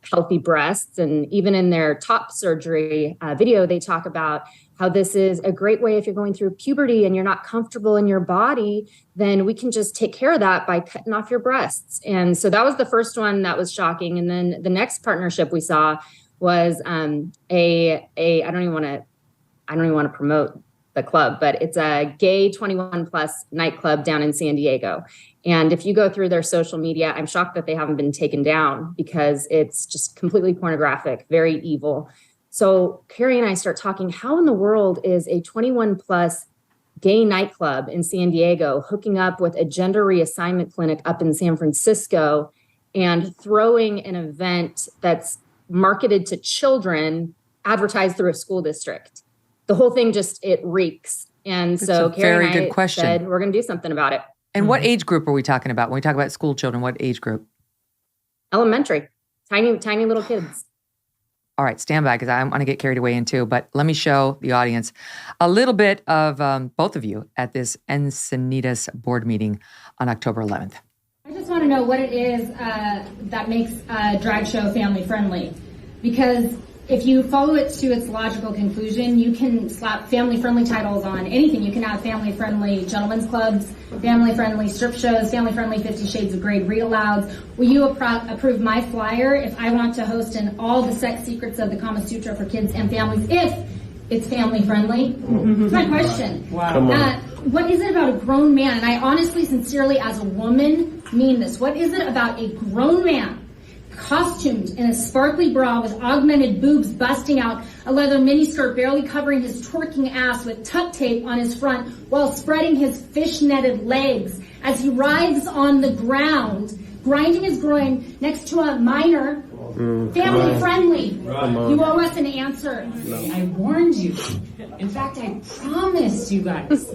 healthy breasts. And even in their top surgery video, they talk about how this is a great way if you're going through puberty and you're not comfortable in your body, then we can just take care of that by cutting off your breasts. And so that was the first one that was shocking. And then the next partnership we saw was I don't even want to promote the club, but it's a gay 21 plus nightclub down in San Diego. And if you go through their social media, I'm shocked that they haven't been taken down because it's just completely pornographic, very evil. So Carrie and I start talking, how in the world is a 21 plus gay nightclub in San Diego hooking up with a gender reassignment clinic up in San Francisco and throwing an event that's marketed to children advertised through a school district? The whole thing it reeks. And so Carrie and I said, we're going to do something about it. And what age group are we talking about? When we talk about school children, what age group? Elementary, tiny little kids. All right, stand by because I'm going to get carried away in too. But let me show the audience a little bit of both of you at this Encinitas board meeting on October 11th. I just want to know what it is that makes a drag show family friendly, because if you follow it to its logical conclusion, you can slap family-friendly titles on anything. You can have family-friendly gentlemen's clubs, family-friendly strip shows, family-friendly 50 Shades of Grey read-alouds. Will you approve my flyer if I want to host in all the sex secrets of the Kama Sutra for kids and families if it's family-friendly? That's my question. Wow. What is it about a grown man, and I honestly, sincerely, as a woman, mean this, what is it about a grown man costumed in a sparkly bra with augmented boobs busting out, a leather miniskirt barely covering his twerking ass with tuck tape on his front while spreading his fish-netted legs as he writhes on the ground, grinding his groin next to a minor, family-friendly? You owe us an answer. I warned you. In fact, I promised you guys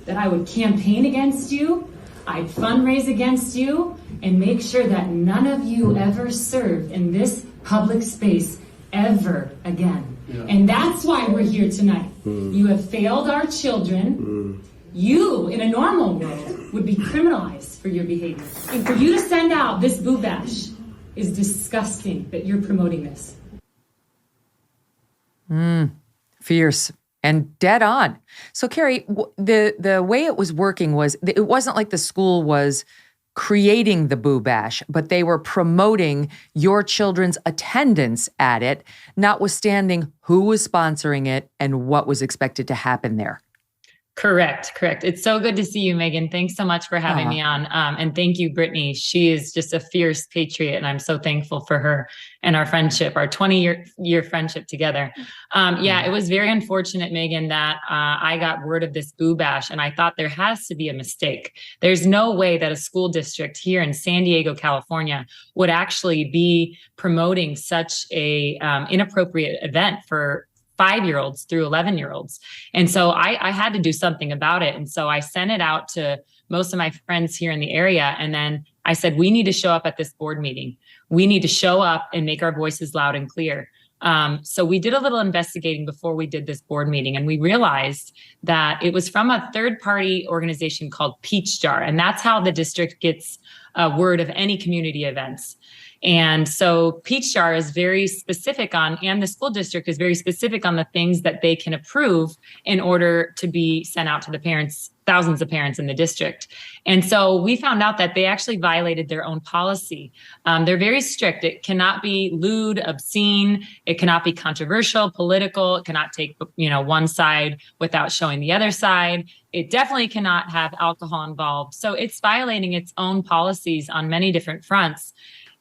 that I would campaign against you, I'd fundraise against you, and make sure that none of you ever serve in this public space ever again. Yeah. And that's why we're here tonight. You have failed our children. You, in a normal world, would be criminalized for your behavior. And for you to send out this boo bash is disgusting that you're promoting this. Fierce. And dead on. So, Carrie, the way it was working was, it wasn't like the school was creating the boo bash, but they were promoting your children's attendance at it, notwithstanding who was sponsoring it and what was expected to happen there. Correct. It's so good to see you, Megyn. Thanks so much for having me on. And thank you, Brittany. She is just a fierce patriot, and I'm so thankful for her and our friendship, our 20-year friendship together. It was very unfortunate, Megyn, that I got word of this boo bash, and I thought there has to be a mistake. There's no way that a school district here in San Diego, California, would actually be promoting such a inappropriate event for 5-year-olds through 11-year-olds. And so I had to do something about it. And so I sent it out to most of my friends here in the area. And then I said, we need to show up at this board meeting. We need to show up and make our voices loud and clear. So we did a little investigating before we did this board meeting, and we realized that it was from a third-party organization called Peach Jar. And that's how the district gets word of any community events. And so Peach Jar is very specific on, and the school district is very specific on the things that they can approve in order to be sent out to the parents, thousands of parents in the district. And so we found out that they actually violated their own policy. They're very strict. It cannot be lewd, obscene. It cannot be controversial, political. It cannot take, one side without showing the other side. It definitely cannot have alcohol involved. So it's violating its own policies on many different fronts.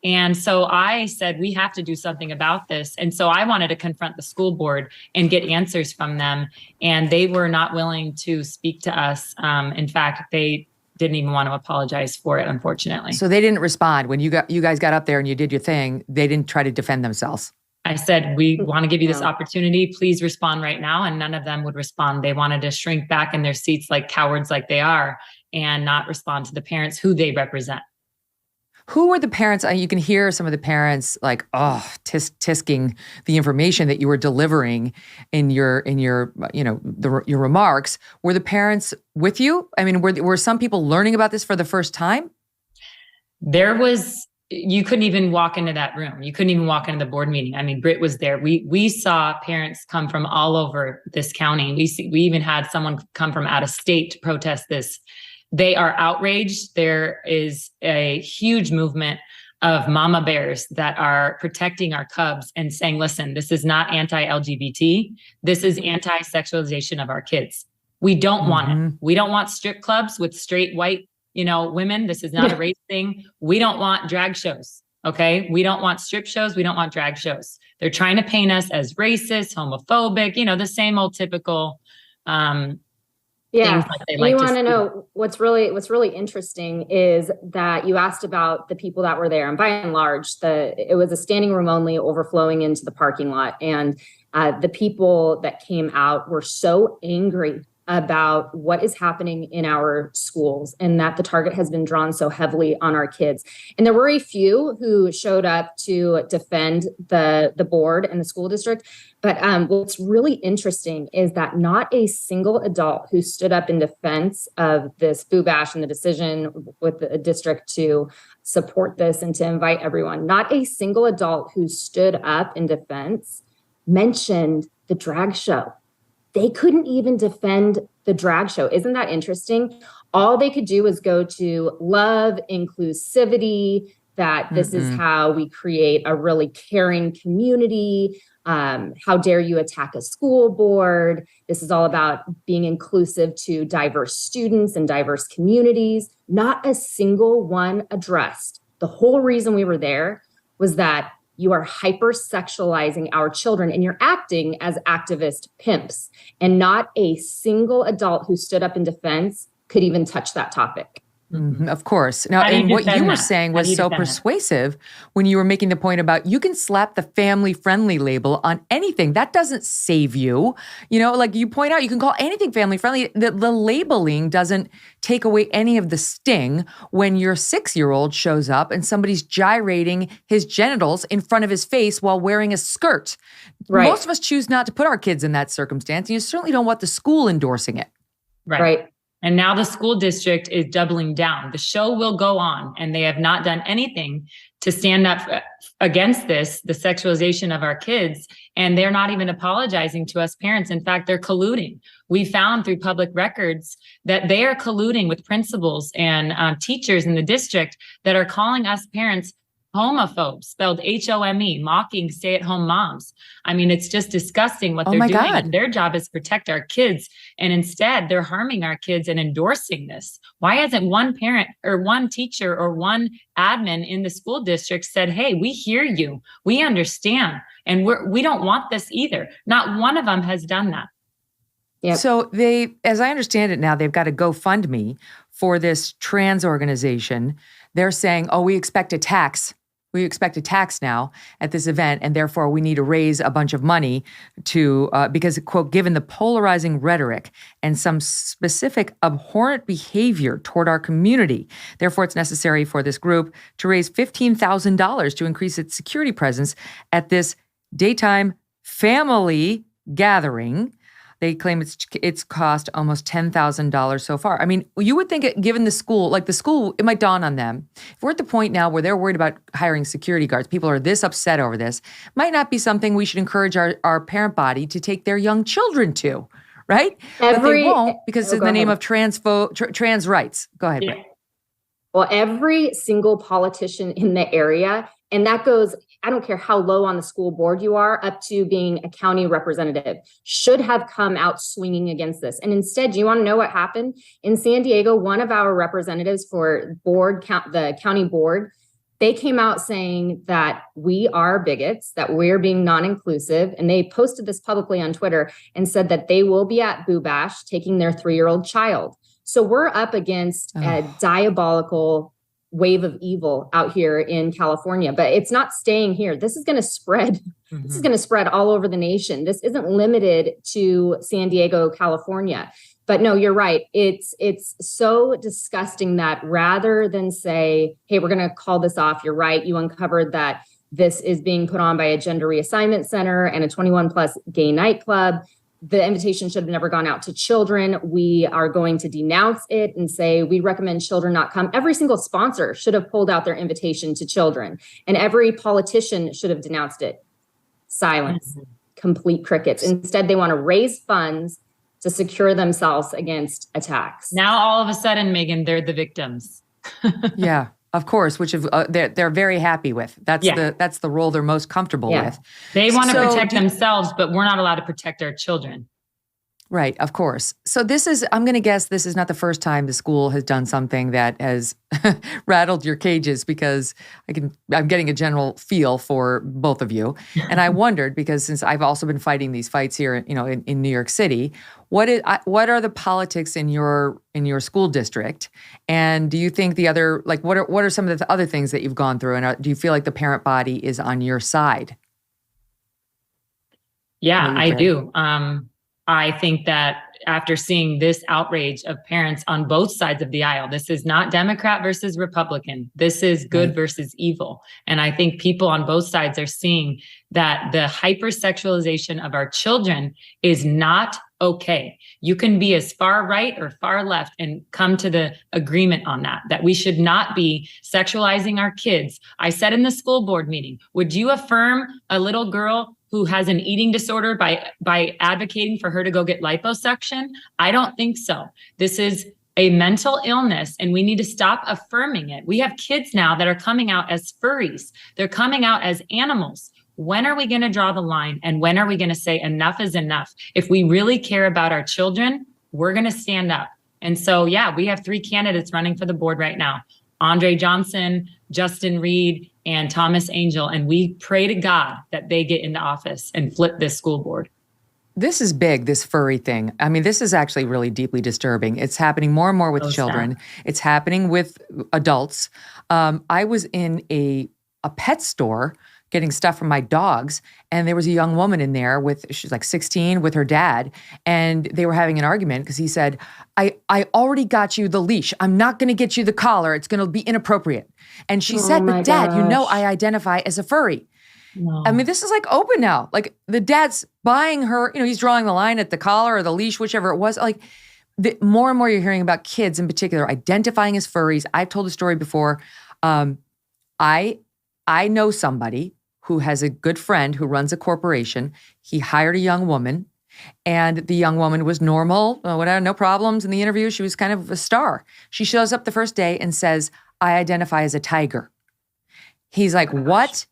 And so I said, we have to do something about this. And so I wanted to confront the school board and get answers from them. And they were not willing to speak to us. In fact, they didn't even want to apologize for it, unfortunately. So they didn't respond when you guys got up there and you did your thing. They didn't try to defend themselves. I said, we want to give you this opportunity. Please respond right now. And none of them would respond. They wanted to shrink back in their seats like cowards like they are and not respond to the parents who they represent. Who were the parents? You can hear some of the parents like, tisking the information that you were delivering in your your remarks. Were the parents with you? I mean, were some people learning about this for the first time? You couldn't even walk into that room. You couldn't even walk into the board meeting. I mean, Britt was there. We saw parents come from all over this county. We even had someone come from out of state to protest this. They are outraged. There is a huge movement of mama bears that are protecting our cubs and saying, listen, this is not anti-LGBT. This is anti-sexualization of our kids. We don't want it. We don't want strip clubs with straight white, women. This is not a race thing. We don't want drag shows. Okay. We don't want strip shows. We don't want drag shows. They're trying to paint us as racist, homophobic, the same old typical, Yeah, you want to know what's really interesting is that you asked about the people that were there, and by and large, it was a standing room only, overflowing into the parking lot, and the people that came out were so angry about what is happening in our schools and that the target has been drawn so heavily on our kids. And there were a few who showed up to defend the board and the school district. But what's really interesting is that not a single adult who stood up in defense of this boo bash and the decision with the district to support this and to invite everyone, not a single adult who stood up in defense mentioned the drag show. They couldn't even defend the drag show. Isn't that interesting? All they could do was go to love, inclusivity, that this is how we create a really caring community. How dare you attack a school board? This is all about being inclusive to diverse students and diverse communities. Not a single one addressed. The whole reason we were there was that you are hypersexualizing our children and you're acting as activist pimps. And not a single adult who stood up in defense could even touch that topic. Of course. Now, and what you were saying was so persuasive when you were making the point about you can slap the family-friendly label on anything. That doesn't save you. You know, like you point out, you can call anything family-friendly. The labeling doesn't take away any of the sting when your 6-year-old shows up and somebody's gyrating his genitals in front of his face while wearing a skirt. Right. Most of us choose not to put our kids in that circumstance, and you certainly don't want the school endorsing it. Right. And now the school district is doubling down. The show will go on, and they have not done anything to stand up against this, the sexualization of our kids. And they're not even apologizing to us parents. In fact, they're colluding. We found through public records that they are colluding with principals and teachers in the district that are calling us parents home-o-phobes, spelled H-O-M-E, mocking stay-at-home moms. I mean, it's just disgusting what they're doing. God. Their job is protect our kids. And instead, they're harming our kids and endorsing this. Why hasn't one parent or one teacher or one admin in the school district said, hey, we hear you, we understand, and we don't want this either? Not one of them has done that. Yep. So they, as I understand it now, they've got a GoFundMe for this trans organization. They're saying, oh, we expect a tax. We expect a tax now at this event, and therefore we need to raise a bunch of money to, because, quote, given the polarizing rhetoric and some specific abhorrent behavior toward our community, therefore it's necessary for this group to raise $15,000 to increase its security presence at this daytime family gathering. They claim it's cost almost $10,000 so far. I mean, you would think, given the school, it might dawn on them. If we're at the point now where they're worried about hiring security guards, people are this upset over this, might not be something we should encourage our parent body to take their young children to, right? But they won't, because in the name of trans rights. Go ahead, Britt. Well, every single politician in the area, and that goes, I don't care how low on the school board you are, up to being a county representative, should have come out swinging against this. And instead, do you want to know what happened? In San Diego, one of our representatives for the county board, they came out saying that we are bigots, that we're being non-inclusive. And they posted this publicly on Twitter and said that they will be at Boo Bash taking their 3-year-old child. So we're up against a diabolical wave of evil out here in California, but it's not staying here. This is going to spread. This is going to spread all over the nation. This isn't limited to San Diego, California. But no, you're right. It's so disgusting that rather than say, hey, we're going to call this off, you're right, you uncovered that this is being put on by a gender reassignment center and a 21 plus gay nightclub. The invitation should have never gone out to children. We are going to denounce it and say we recommend children not come. Every single sponsor should have pulled out their invitation to children, and every politician should have denounced it. Silence, complete crickets. Instead, they want to raise funds to secure themselves against attacks. Now, all of a sudden, Megyn, they're the victims. Yeah. Of course, which they're very happy with. That's the role they're most comfortable with. They want to protect themselves, but we're not allowed to protect our children. Right, of course. So I'm going to guess this is not the first time the school has done something that has rattled your cages, because I'm getting a general feel for both of you. And I wondered, because since I've also been fighting these fights here, in New York City, what are the politics in your school district? And do you think what are some of the other things that you've gone through? And do you feel like the parent body is on your side? Yeah, I do. I think that after seeing this outrage of parents on both sides of the aisle, this is not Democrat versus Republican. This is good versus evil. And I think people on both sides are seeing that the hypersexualization of our children is not okay. You can be as far right or far left and come to the agreement on that we should not be sexualizing our kids. I said in the school board meeting, would you affirm a little girl who has an eating disorder by advocating for her to go get liposuction? I don't think so. This is a mental illness, and we need to stop affirming it. We have kids now that are coming out as furries. They're coming out as animals. When are we going to draw the line? And when are we going to say enough is enough? If we really care about our children, we're going to stand up. And so, yeah, we have 3 candidates running for the board right now: Andre Johnson, Justin Reed, and Thomas Angel. And we pray to God that they get into office and flip this school board. This is big, this furry thing. I mean, this is actually really deeply disturbing. It's happening more and more with children. Sad. It's happening with adults. I was in a pet store getting stuff from my dogs, and there was a young woman in there she's like 16 with her dad, and they were having an argument because he said, I already got you the leash. I'm not going to get you the collar. It's going to be inappropriate. And she said, but Dad, you know I identify as a furry. No. I mean, this is like open now. Like the dad's buying her, he's drawing the line at the collar or the leash, whichever it was. Like more and more you're hearing about kids in particular identifying as furries. I've told the story before. I know somebody who has a good friend who runs a corporation. He hired a young woman, and the young woman was normal, whatever, no problems in the interview. She was kind of a star. She shows up the first day and says, I identify as a tiger. He's like, what?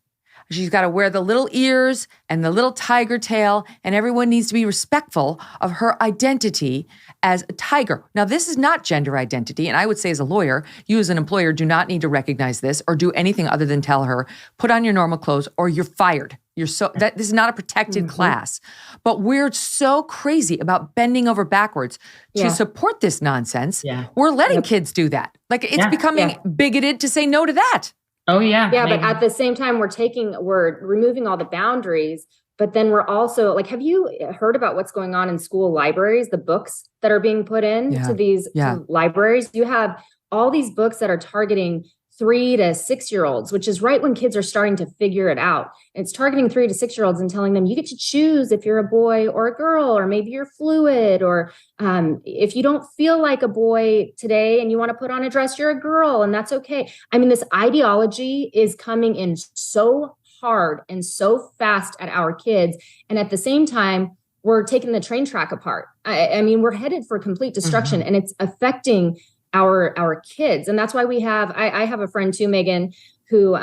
She's got to wear the little ears and the little tiger tail, and everyone needs to be respectful of her identity as a tiger. Now, this is not gender identity, and I would say as a lawyer, you as an employer do not need to recognize this or do anything other than tell her, put on your normal clothes or you're fired. This is not a protected class. But we're so crazy about bending over backwards to support this nonsense. Yeah. We're letting kids do that. Like it's becoming bigoted to say no to that. Oh, yeah. Yeah, but at the same time, we're removing all the boundaries, but then we're also like, have you heard about what's going on in school libraries, the books that are being put in to these to libraries? You have all these books that are targeting 3 to 6-year-olds, which is right when kids are starting to figure it out. And it's targeting 3 to 6-year-olds and telling them you get to choose if you're a boy or a girl, or maybe you're fluid, or if you don't feel like a boy today and you want to put on a dress, you're a girl, and that's okay. I mean, this ideology is coming in so hard and so fast at our kids. And at the same time, we're taking the train track apart. I mean, we're headed for complete destruction, and it's affecting our kids. And that's why I have a friend too, Megyn, who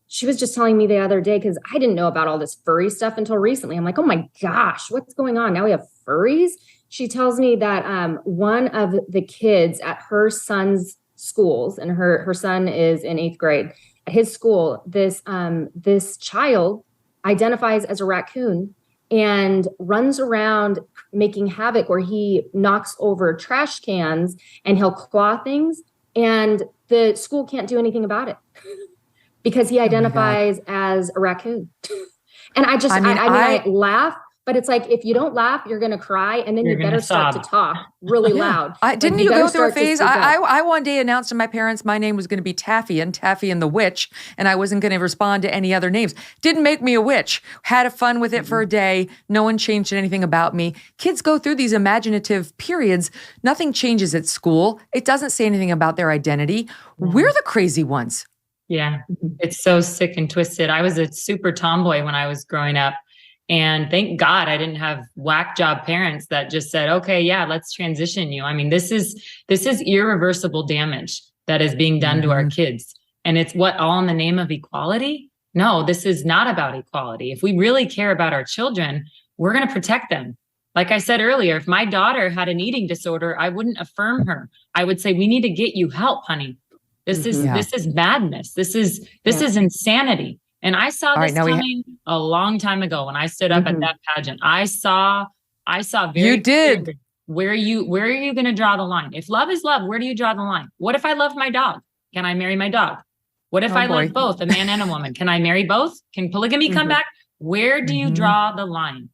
she was just telling me the other day, because I didn't know about all this furry stuff until recently. I'm like, oh my gosh, what's going on? Now we have furries. She tells me that one of the kids at her son's schools, and her son is in 8th grade, at his school, this child identifies as a raccoon and runs around making havoc, where he knocks over trash cans and he'll claw things, and the school can't do anything about it because he identifies as a raccoon. And I laugh, but it's like, if you don't laugh, you're going to cry, and then you better start to talk really loud. Didn't you go through a phase? I one day announced to my parents my name was going to be Taffy and the Witch, and I wasn't going to respond to any other names. Didn't make me a witch. Had fun with it for a day. No one changed anything about me. Kids go through these imaginative periods. Nothing changes at school. It doesn't say anything about their identity. We're the crazy ones. Yeah, it's so sick and twisted. I was a super tomboy when I was growing up. And thank God I didn't have whack job parents that just said, okay, yeah, let's transition you. I mean, this is irreversible damage that is being done to our kids. And it's all in the name of equality? No, this is not about equality. If we really care about our children, we're going to protect them. Like I said earlier, if my daughter had an eating disorder, I wouldn't affirm her. I would say, we need to get you help, honey. This is madness. This is insanity. And I saw this coming a long time ago when I stood up at that pageant. I saw very You did. Where are you going to draw the line? If love is love, where do you draw the line? What if I love my dog? Can I marry my dog? What if I love both, a man and a woman? Can I marry both? Can polygamy come back? Where do you draw the line?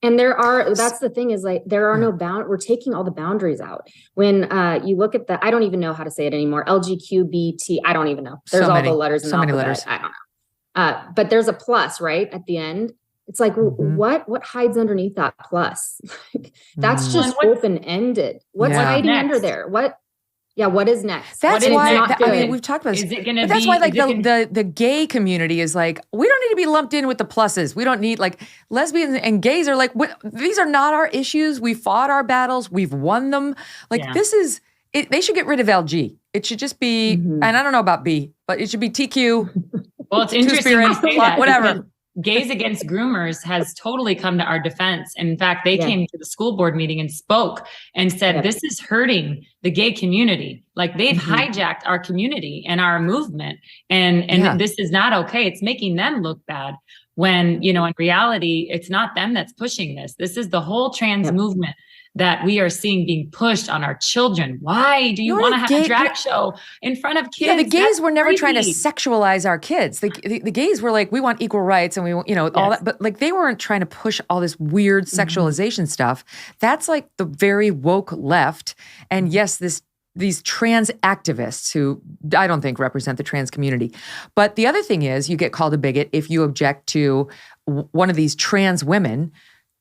And that's the thing, is like, there are no we're taking all the boundaries out. When you look at I don't even know how to say it anymore. LGQBT, I don't even know. There's all the letters in the alphabet. Letters. I don't know. But there's a plus, right, at the end. It's like, what hides underneath that plus? That's just open-ended. What's hiding under there? Yeah, what is next? That's why. I mean, we've talked about this. Is it gonna but that's be, why, like, the gay community is like, we don't need to be lumped in with the pluses. We don't need, like, lesbians and gays are like, these are not our issues. We fought our battles. We've won them. Like, this is it. They should get rid of LG. It should just be, and I don't know about B, but it should be TQ. Well, it's interesting you say that, whatever. Gays Against Groomers has totally come to our defense. And in fact, they came to the school board meeting and spoke and said, this is hurting the gay community. Like, they've hijacked our community and our movement. And this is not okay. It's making them look bad when, you know, in reality, it's not them that's pushing this. This is the whole trans movement that we are seeing being pushed on our children. Why do you want to have a drag show in front of kids? Yeah, the gays were never trying to sexualize our kids. The gays were like, we want equal rights and we want, you know, all that. But like, they weren't trying to push all this weird sexualization stuff. That's like the very woke left. And yes, these trans activists who I don't think represent the trans community. But the other thing is, you get called a bigot if you object to one of these trans women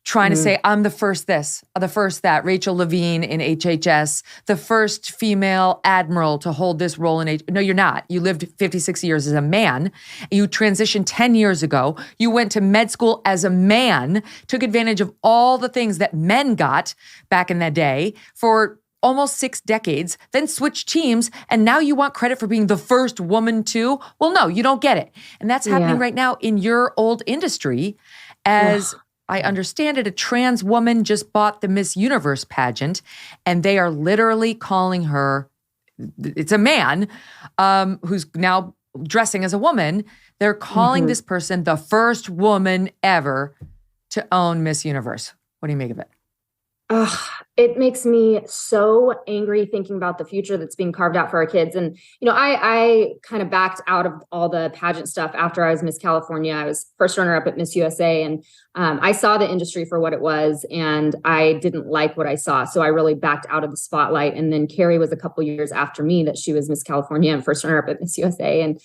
trying to say, I'm the first this, the first that, Rachel Levine in HHS, the first female admiral to hold this role in No, you're not. You lived 56 years as a man. You transitioned 10 years ago. You went to med school as a man, took advantage of all the things that men got back in that day for almost 6 decades, then switched teams, and now you want credit for being the first woman too? Well, no, you don't get it. And that's happening right now in your old industry as... I understand it, a trans woman just bought the Miss Universe pageant, and they are literally calling her, it's a man who's now dressing as a woman. They're calling this person the first woman ever to own Miss Universe. What do you make of it? It makes me so angry thinking about the future that's being carved out for our kids. And, you know, I kind of backed out of all the pageant stuff after I was Miss California. I was first runner-up at Miss USA, and I saw the industry for what it was, and I didn't like what I saw. So I really backed out of the spotlight. And then Carrie was a couple years after me that she was Miss California and first runner-up at Miss USA. And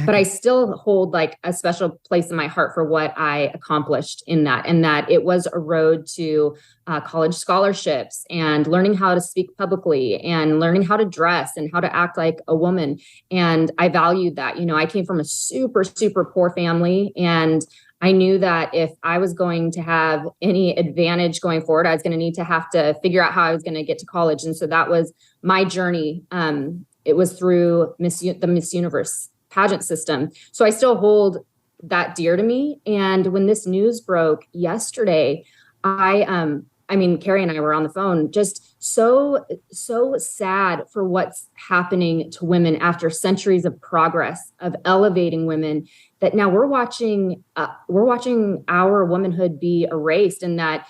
but I still hold like a special place in my heart for what I accomplished in that, and that it was a road to college scholarships and learning how to speak publicly and learning how to dress and how to act like a woman. And I valued that. You know, I came from a super, super poor family, and I knew that if I was going to have any advantage going forward, I was going to have to figure out how I was going to get to college. And so that was my journey. It was through the Miss Universe pageant system. So I still hold that dear to me. And when this news broke yesterday, I mean, Carrie and I were on the phone, just so sad for what's happening to women after centuries of progress, of elevating women, that now we're watching our womanhood be erased, and that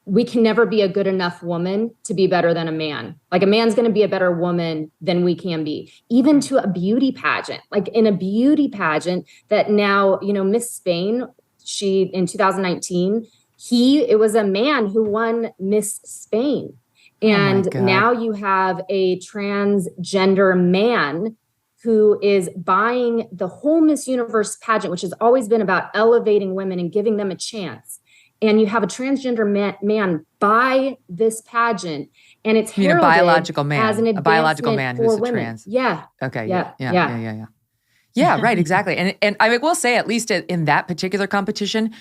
we can never be a good enough woman to be better than a man. Like, a man's going to be a better woman than we can be, even to a beauty pageant, like in a beauty pageant that now, you know, Miss Spain, she in 2019, it was a man who won Miss Spain. And now you have a transgender man who is buying the whole Miss Universe pageant, which has always been about elevating women and giving them a chance. And you have a transgender man buy this pageant, and it's heralded a biological man, as an advancement a biological man who's for women. trans. Yeah. Okay. Yeah, right, exactly. And I will say, at least in that particular competition,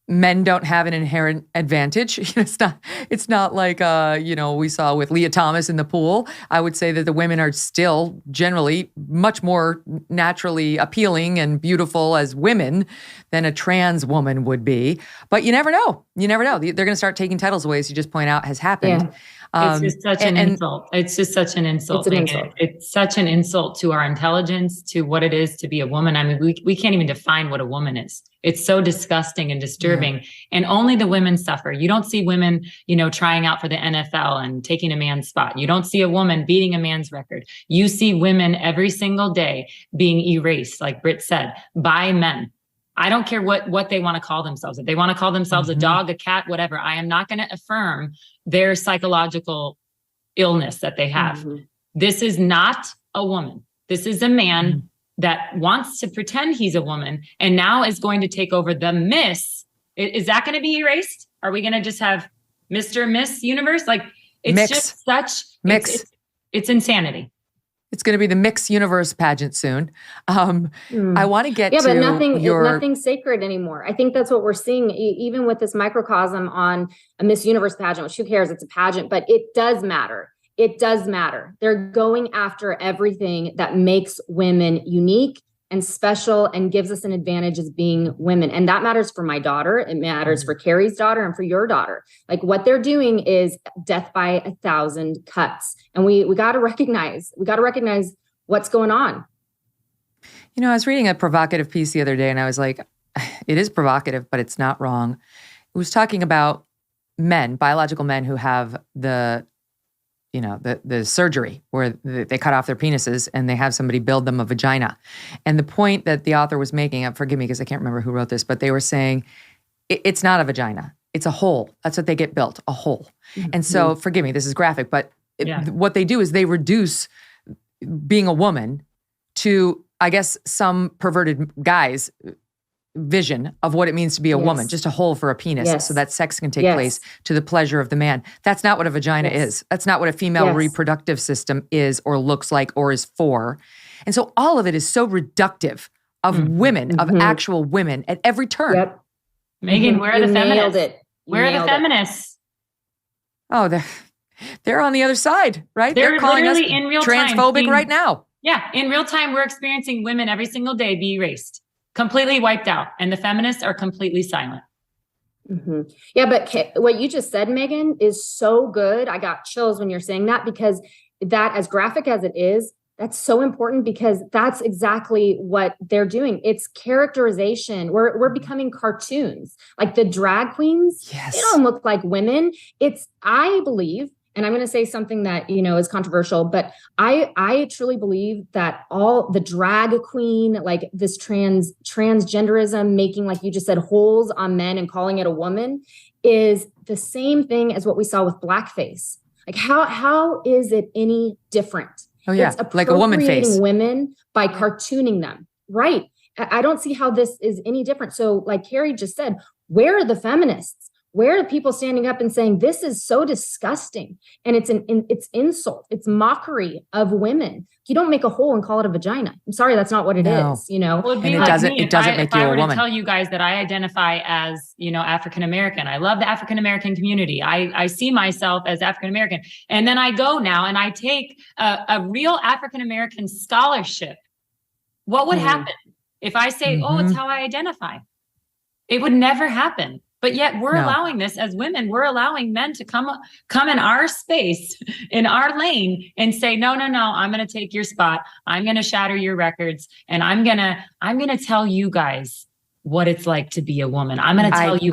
men don't have an inherent advantage. It's not like, we saw with Leah Thomas in the pool. I would say that the women are still generally much more naturally appealing and beautiful as women than a trans woman would be. But you never know. They're going to start taking titles away, as you just point out, has happened. Yeah. It's just such an insult. It's just such an insult. It's such an insult to our intelligence, to what it is to be a woman. I mean, we can't even define what a woman is. It's so disgusting and disturbing. Yeah. And only the women suffer. You don't see women, trying out for the NFL and taking a man's spot. You don't see a woman beating a man's record. You see women every single day being erased, like Britt said, by men. I don't care what they want to call themselves. If they want to call themselves a dog, a cat, whatever, I am not going to affirm their psychological illness that they have. Mm-hmm. This is not a woman. This is a man that wants to pretend he's a woman and now is going to take over the Miss. Is that going to be erased? Are we going to just have Mr. and Miss Universe? Like, it's Mix. just such mix. It's insanity. It's going to be the mixed universe pageant soon. I want to get to but nothing's sacred anymore. I think that's what we're seeing, even with this microcosm on a Miss Universe pageant, which who cares? It's a pageant, but it does matter. It does matter. They're going after everything that makes women unique and special and gives us an advantage as being women. And that matters for my daughter. It matters for Carrie's daughter and for your daughter. Like what they're doing is death by 1,000 cuts. And we got to recognize what's going on. You know, I was reading a provocative piece the other day and I was like, it is provocative, but it's not wrong. It was talking about men, biological men who have the surgery where they cut off their penises and they have somebody build them a vagina. And the point that the author was making, forgive me because I can't remember who wrote this, but they were saying it's not a vagina. It's a hole. That's what they get built, a hole. Mm-hmm. And so, forgive me, this is graphic, but what they do is they reduce being a woman to, I guess, some perverted guy's vision of what it means to be a woman, just a hole for a penis so that sex can take place to the pleasure of the man. That's not what a vagina is. That's not what a female reproductive system is or looks like or is for. And so all of it is so reductive of women, of actual women at every turn. Yep. Megyn, where are the feminists? Where are the feminists? Oh, they're on the other side, right? They're calling us in real transphobic right now. Yeah, in real time, we're experiencing women every single day be erased. Completely wiped out. And the feminists are completely silent. Mm-hmm. Yeah, but what you just said, Megyn, is so good. I got chills when you're saying that because that, as graphic as it is, that's so important because that's exactly what they're doing. It's characterization. We're becoming cartoons. Like the drag queens, they don't look like women. I believe, and I'm going to say something that, is controversial, but I truly believe that all the drag queen, like this transgenderism, making, like you just said, holes on men and calling it a woman is the same thing as what we saw with blackface. Like how is it any different? Oh yeah, it's like a woman face. Women by cartooning them. Right. I don't see how this is any different. So like Carrie just said, where are the feminists? Where are the people standing up and saying, this is so disgusting? And it's insult. It's mockery of women. You don't make a hole and call it a vagina. I'm sorry, that's not what it is, Well, and it doesn't make you a woman. If I were to tell you guys that I identify as, African-American, I love the African-American community. I see myself as African-American. And then I go now and I take a real African-American scholarship. What would happen if I say, it's how I identify? It would never happen. But yet we're allowing this as women. We're allowing men to come in our space, in our lane, and say, no, I'm going to take your spot. I'm going to shatter your records, and I'm going to tell you guys what it's like to be a woman. I'm going to tell you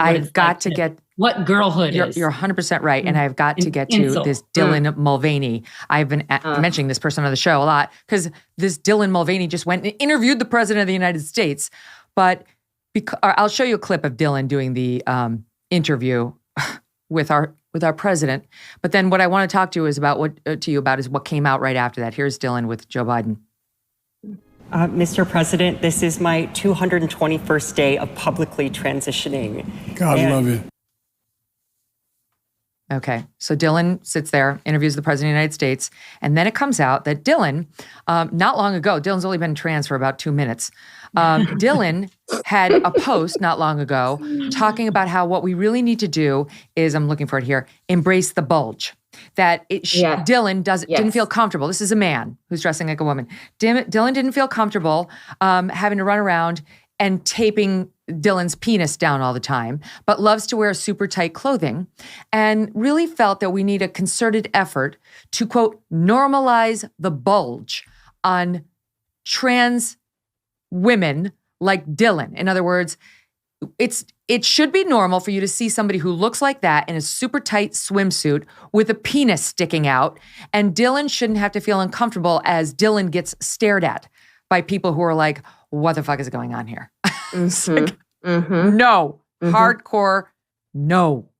what girlhood is. You're 100% right, and I've got to get to this Dylan Mulvaney. I've been mentioning this person on the show a lot because this Dylan Mulvaney just went and interviewed the president of the United States, but. I'll show you a clip of Dylan doing the interview with our president. But then what I want to talk to you is about what came out right after that. Here's Dylan with Joe Biden. Mr. President, this is my 221st day of publicly transitioning. God love you. Okay, so Dylan sits there, interviews the president of the United States, and then it comes out that Dylan, not long ago, Dylan's only been trans for about 2 minutes. Dylan had a post not long ago talking about how what we really need to do is, I'm looking for it here, embrace the bulge. That Dylan didn't feel comfortable. This is a man who's dressing like a woman. Dylan didn't feel comfortable having to run around and taping Dylan's penis down all the time, but loves to wear super tight clothing and really felt that we need a concerted effort to, quote, normalize the bulge on trans women like Dylan. In other words, it should be normal for you to see somebody who looks like that in a super tight swimsuit with a penis sticking out, and Dylan shouldn't have to feel uncomfortable as Dylan gets stared at by people who are like, what the fuck is going on here? No. Hardcore, no.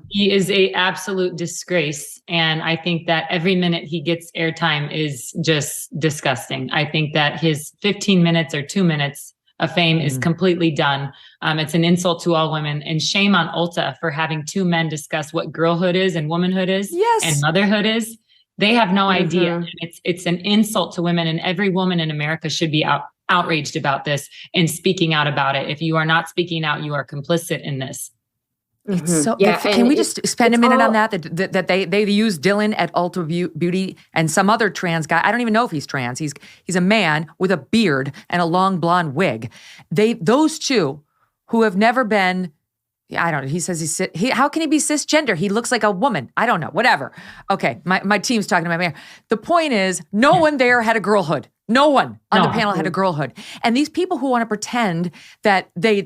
He is a absolute disgrace. And I think that every minute he gets airtime is just disgusting. I think that his 15 minutes or 2 minutes of fame is completely done. It's an insult to all women, and shame on Ulta for having two men discuss what girlhood is and womanhood is and motherhood is. They have no idea. And it's an insult to women, and every woman in America should be outraged about this and speaking out about it. If you are not speaking out, you are complicit in this. It's so. Can we just spend a minute on that? That they use Dylan at Ultra Beauty and some other trans guy. I don't even know if he's trans. He's a man with a beard and a long blonde wig. Those two who have never been. I don't know. He says how can he be cisgender? He looks like a woman. I don't know. Whatever. Okay, my team's talking to my mayor. The point is, no one there had a girlhood. No one on the panel had a girlhood. And these people who want to pretend that they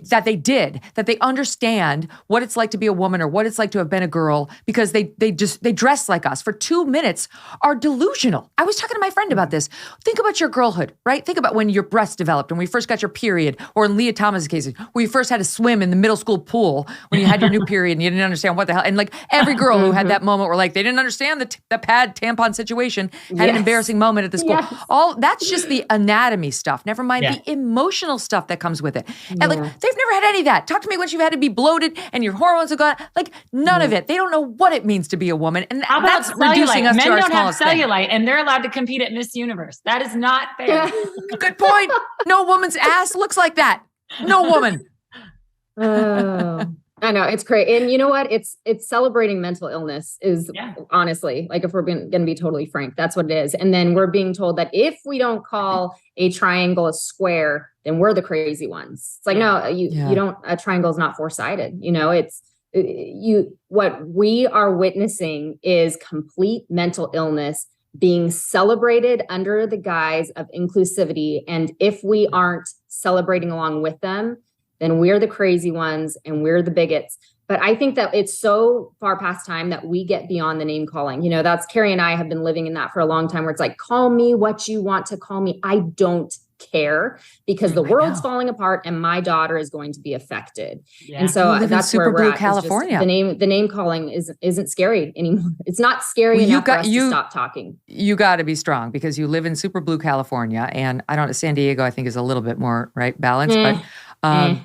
understand what it's like to be a woman or what it's like to have been a girl because they dress like us for 2 minutes are delusional. I was talking to my friend about this. Think about your girlhood, right? Think about when your breasts developed, when we first got your period, or in Leah Thomas's case, where you first had to swim in the middle school pool when you had your new period and you didn't understand what the hell. And like every girl who had that moment were like, they didn't understand the pad tampon situation, had an embarrassing moment at the school. Yes. All that's just the anatomy stuff. Never mind the emotional stuff that comes with it. And like, they've never had any of that. Talk to me when you've had to be bloated and your hormones have gone, like none of it. They don't know what it means to be a woman. And that's reducing us to our smallest thing. Men don't have cellulite and they're allowed to compete at Miss Universe. That is not fair. Good point. No woman's ass looks like that. No woman. I know, it's great. And you know what? It's celebrating mental illness is honestly, like if we're going to be totally frank, that's what it is. And then we're being told that if we don't call a triangle a square, then we're the crazy ones. It's like, no, you don't, a triangle is not four-sided. You know, what we are witnessing is complete mental illness being celebrated under the guise of inclusivity. And if we aren't celebrating along with them, then we're the crazy ones and we're the bigots. But I think that it's so far past time that we get beyond the name calling. You know, that's Carrie and I have been living in that for a long time where it's like, call me what you want to call me. I don't care because the world's falling apart and my daughter is going to be affected. Yeah. And so that's Super where we're Blue, at. California. The name calling isn't scary anymore. It's not scary enough for us to stop talking. You got to be strong because you live in Super Blue, California. And I don't know, San Diego, I think is a little bit more balanced, but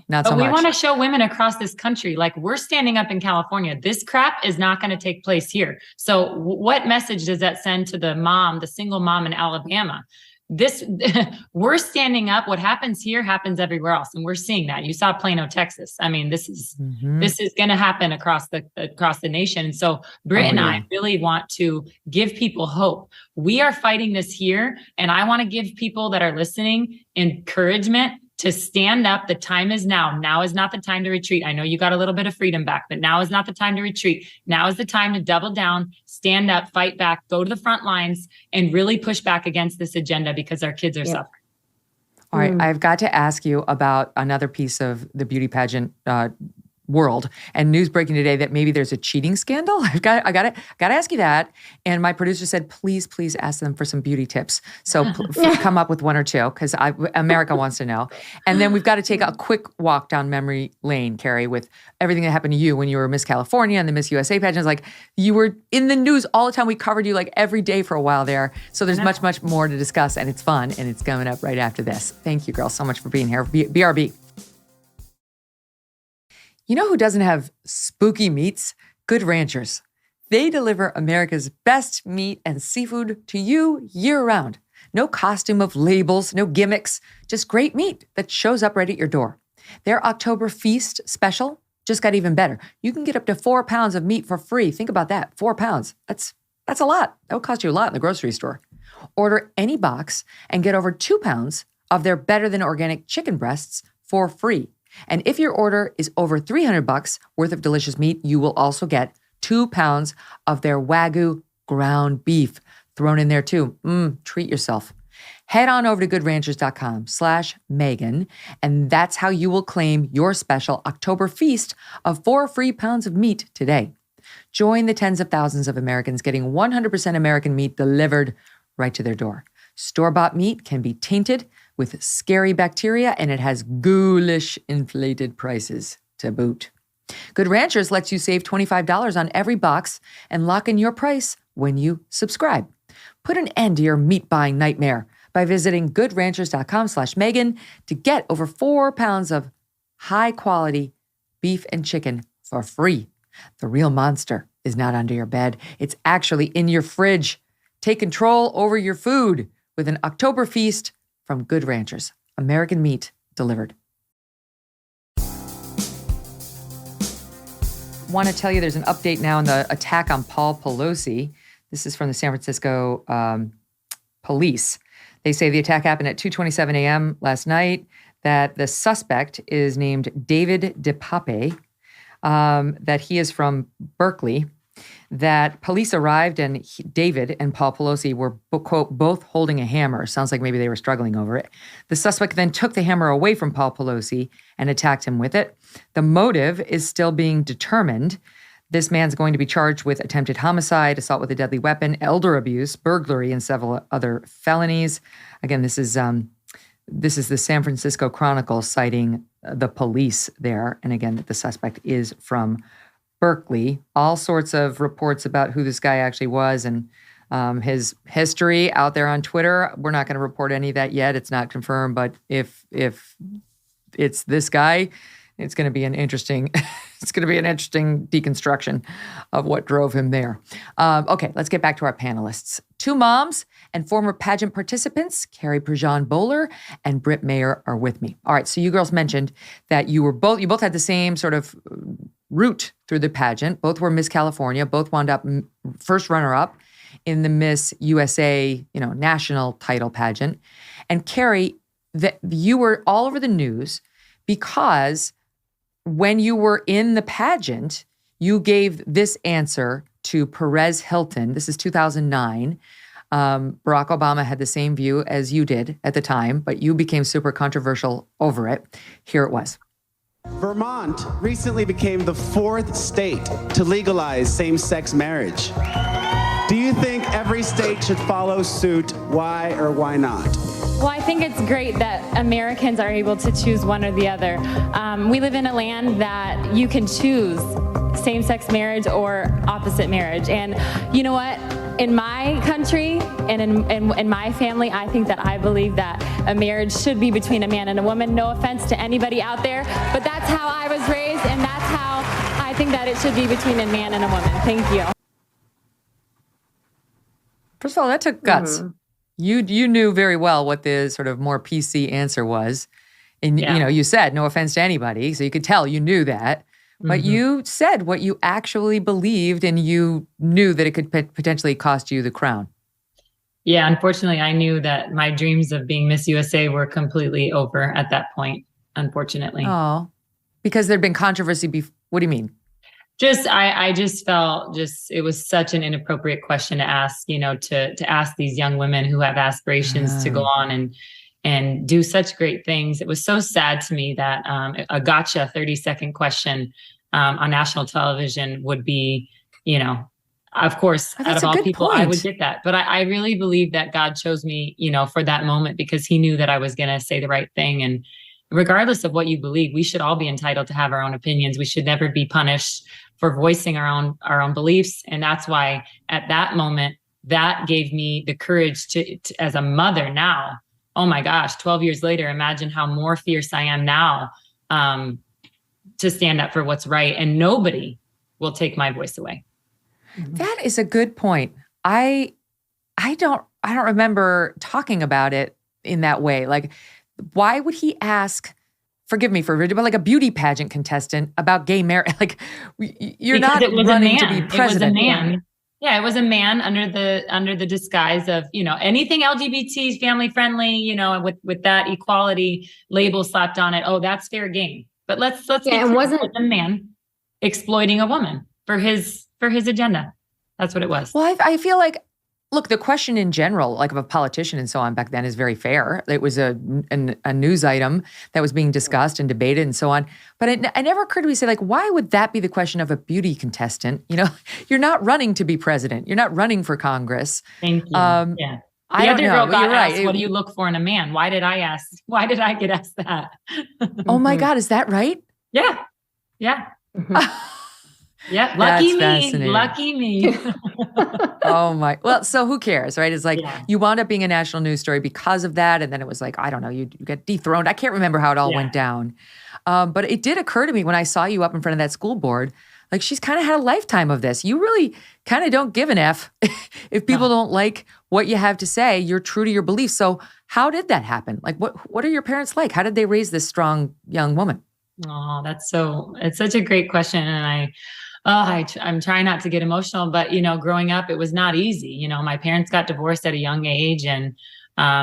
not so much. We want to show women across this country, like we're standing up in California. This crap is not going to take place here. So what message does that send to the single mom in Alabama? We're standing up. What happens here happens everywhere else. And we're seeing that. You saw Plano, Texas. I mean, this is going to happen across the nation. And so Britt and I really want to give people hope. We are fighting this here. And I want to give people that are listening encouragement to stand up. The time is now. Now is not the time to retreat. I know you got a little bit of freedom back, but now is not the time to retreat. Now is the time to double down, stand up, fight back, go to the front lines, and really push back against this agenda because our kids are suffering. All right, I've got to ask you about another piece of the beauty pageant world and news breaking today that maybe there's a cheating scandal. I got to ask you that. And my producer said, please ask them for some beauty tips. So come up with one or two because America wants to know. And then we've got to take a quick walk down memory lane, Carrie, with everything that happened to you when you were Miss California and the Miss USA pageants. Like you were in the news all the time. We covered you like every day for a while there. So there's much more to discuss and it's fun and it's coming up right after this. Thank you, girls, so much for being here. BRB. You know who doesn't have spooky meats? Good Ranchers. They deliver America's best meat and seafood to you year-round. No costume of labels, no gimmicks, just great meat that shows up right at your door. Their October Feast special just got even better. You can get up to 4 pounds of meat for free. Think about that, 4 pounds. That's a lot. That would cost you a lot in the grocery store. Order any box and get over 2 pounds of their better-than-organic chicken breasts for free. And if your order is over $300 worth of delicious meat, you will also get 2 pounds of their Wagyu ground beef thrown in there too. Treat yourself. Head on over to goodranchers.com/Megyn, and that's how you will claim your special October feast of 4 free pounds of meat today. Join the tens of thousands of Americans getting 100% American meat delivered right to their door. Store-bought meat can be tainted with scary bacteria, and it has ghoulish inflated prices to boot. Good Ranchers lets you save $25 on every box and lock in your price when you subscribe. Put an end to your meat buying nightmare by visiting goodranchers.com/Megyn to get over 4 pounds of high-quality beef and chicken for free. The real monster is not under your bed. It's actually in your fridge. Take control over your food with an October feast from Good Ranchers. American meat delivered. Want to tell you there's an update now on the attack on Paul Pelosi. This is from the San Francisco police. They say the attack happened at 2:27 a.m. last night, that the suspect is named David DePape, that he is from Berkeley, that police arrived and David and Paul Pelosi were, quote, both holding a hammer. Sounds like maybe they were struggling over it. The suspect then took the hammer away from Paul Pelosi and attacked him with it. The motive is still being determined. This man's going to be charged with attempted homicide, assault with a deadly weapon, elder abuse, burglary, and several other felonies. Again, this is the San Francisco Chronicle citing the police there. And again, the suspect is from Berkeley. All sorts of reports about who this guy actually was and his history out there on Twitter. We're not going to report any of that yet. It's not confirmed, but if it's this guy, it's going to be an interesting deconstruction of what drove him there. Okay, let's get back to our panelists. Two moms and former pageant participants, Carrie Prejean Boller and Britt Mayer, are with me. All right, so you girls mentioned that you both had the same sort of route through the pageant. Both were Miss California. Both wound up first runner-up in the Miss USA, national title pageant. And Carrie, you were all over the news because when you were in the pageant, you gave this answer to Perez Hilton. This is 2009. Barack Obama had the same view as you did at the time, but you became super controversial over it. Here it was. Vermont recently became the 4th state to legalize same-sex marriage. Do you think every state should follow suit? Why or why not? Well, I think it's great that Americans are able to choose one or the other. We live in a land that you can choose same-sex marriage or opposite marriage. And you know what? In my country and in my family, I think that I believe that a marriage should be between a man and a woman. No offense to anybody out there, but that's how I was raised, and that's how I think that it should be between a man and a woman. Thank you. First of all, that took guts. Mm-hmm. You knew very well what the sort of more PC answer was. And, you said, no offense to anybody, so you could tell you knew that. But you said what you actually believed, and you knew that it could potentially cost you the crown. Yeah, unfortunately, I knew that my dreams of being Miss USA were completely over at that point, unfortunately. Oh, because there'd been controversy before. What do you mean? I just felt it was such an inappropriate question to ask, to ask these young women who have aspirations to go on and do such great things. It was so sad to me that a gotcha 30-second question on national television would be, of course, out of all people, I would get that. But I really believe that God chose me, for that moment, because he knew that I was going to say the right thing. And regardless of what you believe, we should all be entitled to have our own opinions. We should never be punished for voicing our own beliefs. And that's why at that moment, that gave me the courage to as a mother now, oh my gosh, 12 years later, imagine how more fierce I am now to stand up for what's right. And nobody will take my voice away. That is a good point. I don't remember talking about it in that way. Like, why would he ask, forgive me for but like a beauty pageant contestant about gay marriage? Like, you're not running to be president. It was a man. Yeah, it was a man under the disguise of, anything LGBT, family friendly, with that equality label slapped on it. Oh, that's fair game. But let's get and wasn't a man exploiting a woman for his agenda. That's what it was. Well, I feel like, look, the question in general, like of a politician and so on back then, is very fair. It was a news item that was being discussed and debated and so on. But it never occurred to me to say, like, why would that be the question of a beauty contestant? You're not running to be president. You're not running for Congress. Thank you. Yeah. I don't know. Girl got right. asked, what do you look for in a man? Why did I get asked that? Oh my God, is that right? Yeah. Yeah. Yeah, lucky me. Oh my, well, so who cares, right? It's like you wound up being a national news story because of that. And then it was like, I don't know, you get dethroned. I can't remember how it all went down. But it did occur to me when I saw you up in front of that school board, Like she's kind of had a lifetime of this. You really kind of don't give an F if people don't like what you have to say. You're true to your beliefs. So how did that happen? Like what are your parents like? How did they raise this strong young woman? Oh, it's such a great question. And I'm trying not to get emotional, but growing up, it was not easy. My parents got divorced at a young age, and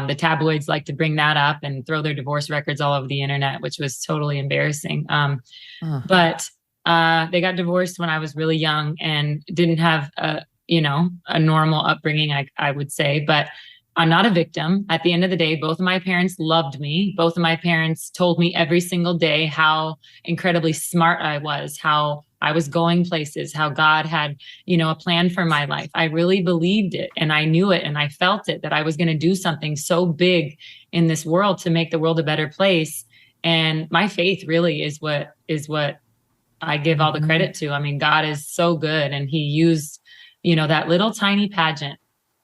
the tabloids like to bring that up and throw their divorce records all over the internet, which was totally embarrassing. But they got divorced when I was really young and didn't have a normal upbringing, I would say. But I'm not a victim. At the end of the day, both of my parents loved me. Both of my parents told me every single day how incredibly smart I was, how I was going places, how God had, a plan for my life. I really believed it, and I knew it, and I felt it, that I was going to do something so big in this world to make the world a better place. And my faith really is what I give all the credit to. I mean, God is so good, and he used, that little tiny pageant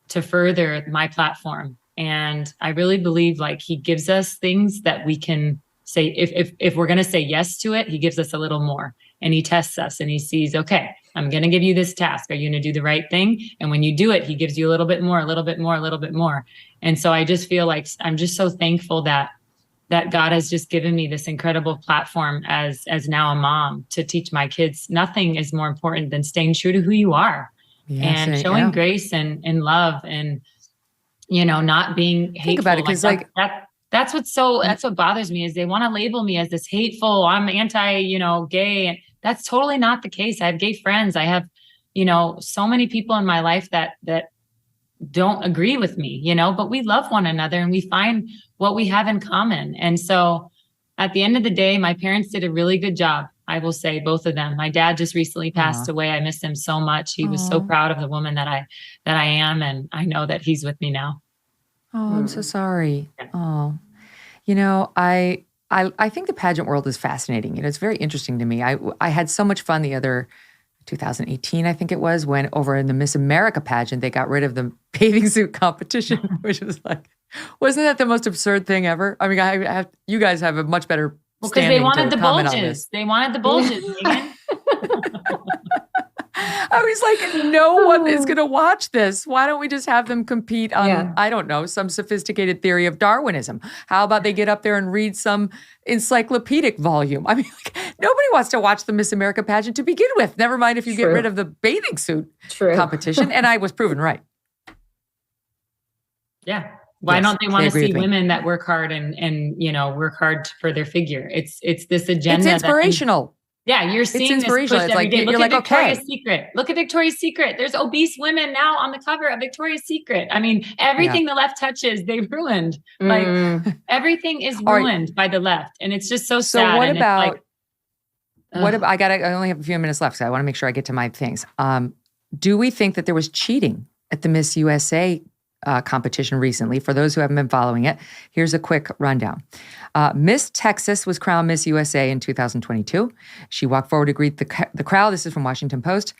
to further my platform. And I really believe like he gives us things that we can say, if we're going to say yes to it, he gives us a little more, and he tests us and he sees, okay, I'm going to give you this task. Are you going to do the right thing? And when you do it, he gives you a little bit more, a little bit more, a little bit more. And so I just feel like I'm just so thankful that God has just given me this incredible platform as now a mom to teach my kids. Nothing is more important than staying true to who you are. And showing grace and love, and not being hateful. Think about it, because that's what bothers me, is they want to label me as this hateful, I'm anti-gay, and that's totally not the case. I have gay friends. I have so many people in my life that don't agree with me, but we love one another and we find what we have in common. And so at the end of the day, my parents did a really good job. I will say, both of them. My dad just recently passed away. I miss him so much. He was so proud of the woman that I am, and I know that he's with me now. Oh, I'm so sorry. Oh, I think the pageant world is fascinating. It's very interesting to me. I had so much fun the other 2018, I think it was, when over in the Miss America pageant, they got rid of the bathing suit competition, which was like, wasn't that the most absurd thing ever? I mean, you guys have a much better because they wanted the bulges. They wanted the bulges, Megyn. I was like, no one is going to watch this. Why don't we just have them compete on, I don't know, some sophisticated theory of Darwinism? How about they get up there and read some encyclopedic volume? I mean, nobody wants to watch the Miss America pageant to begin with. Never mind if you get rid of the bathing suit competition. And I was proven right. Yeah. Why don't they want to see women that work hard and work hard for their figure? It's this agenda. It's inspirational. You're seeing this push every day. Look at Victoria's Secret. Look at Victoria's Secret. There's obese women now on the cover of Victoria's Secret. I mean, everything the left touches, they've ruined. Like everything is ruined by the left, and it's just so sad. So what about? I only have a few minutes left, so I want to make sure I get to my things. Do we think that there was cheating at the Miss USA competition recently? For those who haven't been following it, here's a quick rundown. Miss Texas was crowned Miss USA in 2022. She walked forward to greet the crowd. This is from Washington Post,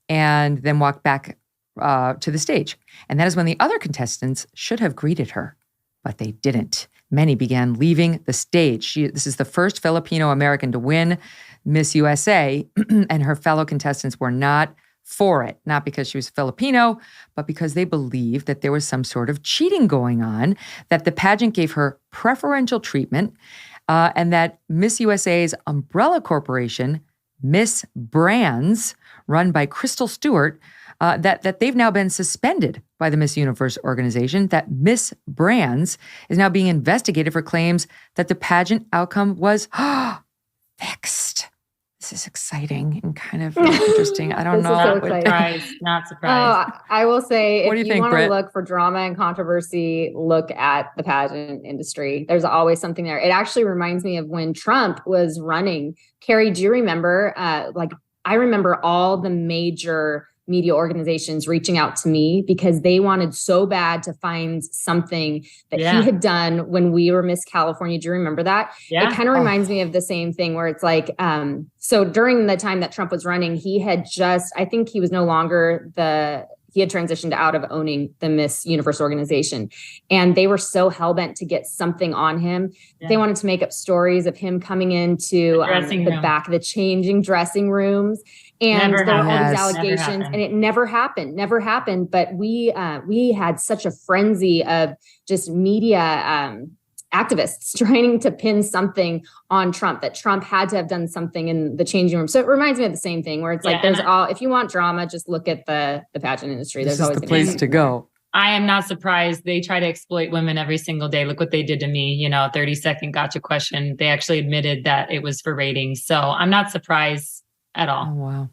and then walked back to the stage. And that is when the other contestants should have greeted her, but they didn't. Many began leaving the stage. This is the first Filipino American to win Miss USA, and her fellow contestants were not for it, not because she was Filipino, but because they believed that there was some sort of cheating going on, that the pageant gave her preferential treatment, and that Miss USA's umbrella corporation, Miss Brands, run by Crystal Stewart, that they've now been suspended by the Miss Universe organization, that Miss Brands is now being investigated for claims that the pageant outcome was fixed. This is exciting and kind of interesting. I don't know. So not surprised. I will say, what do if you think, want Britt? to look for drama and controversy, look at the pageant industry. There's always something there. It actually reminds me of when Trump was running. Carrie, do you remember? I remember all the major media organizations reaching out to me because they wanted so bad to find something that he had done when we were Miss California. Do you remember that? Yeah. It kind of reminds me of the same thing where it's like, so during the time that Trump was running, he had I think he was no longer he had transitioned out of owning the Miss Universe organization. And they were so hell-bent to get something on him. Yeah. They wanted to make up stories of him coming into the back of the changing dressing rooms. And there were all these allegations, and it never happened. But we had such a frenzy of just media activists trying to pin something on Trump, that Trump had to have done something in the changing room. So it reminds me of the same thing where it's like, if you want drama, just look at the pageant industry. There's always the place to go. I am not surprised. They try to exploit women every single day. Look what they did to me, 30-second gotcha question. They actually admitted that it was for ratings. So I'm not surprised at all. Oh, wow.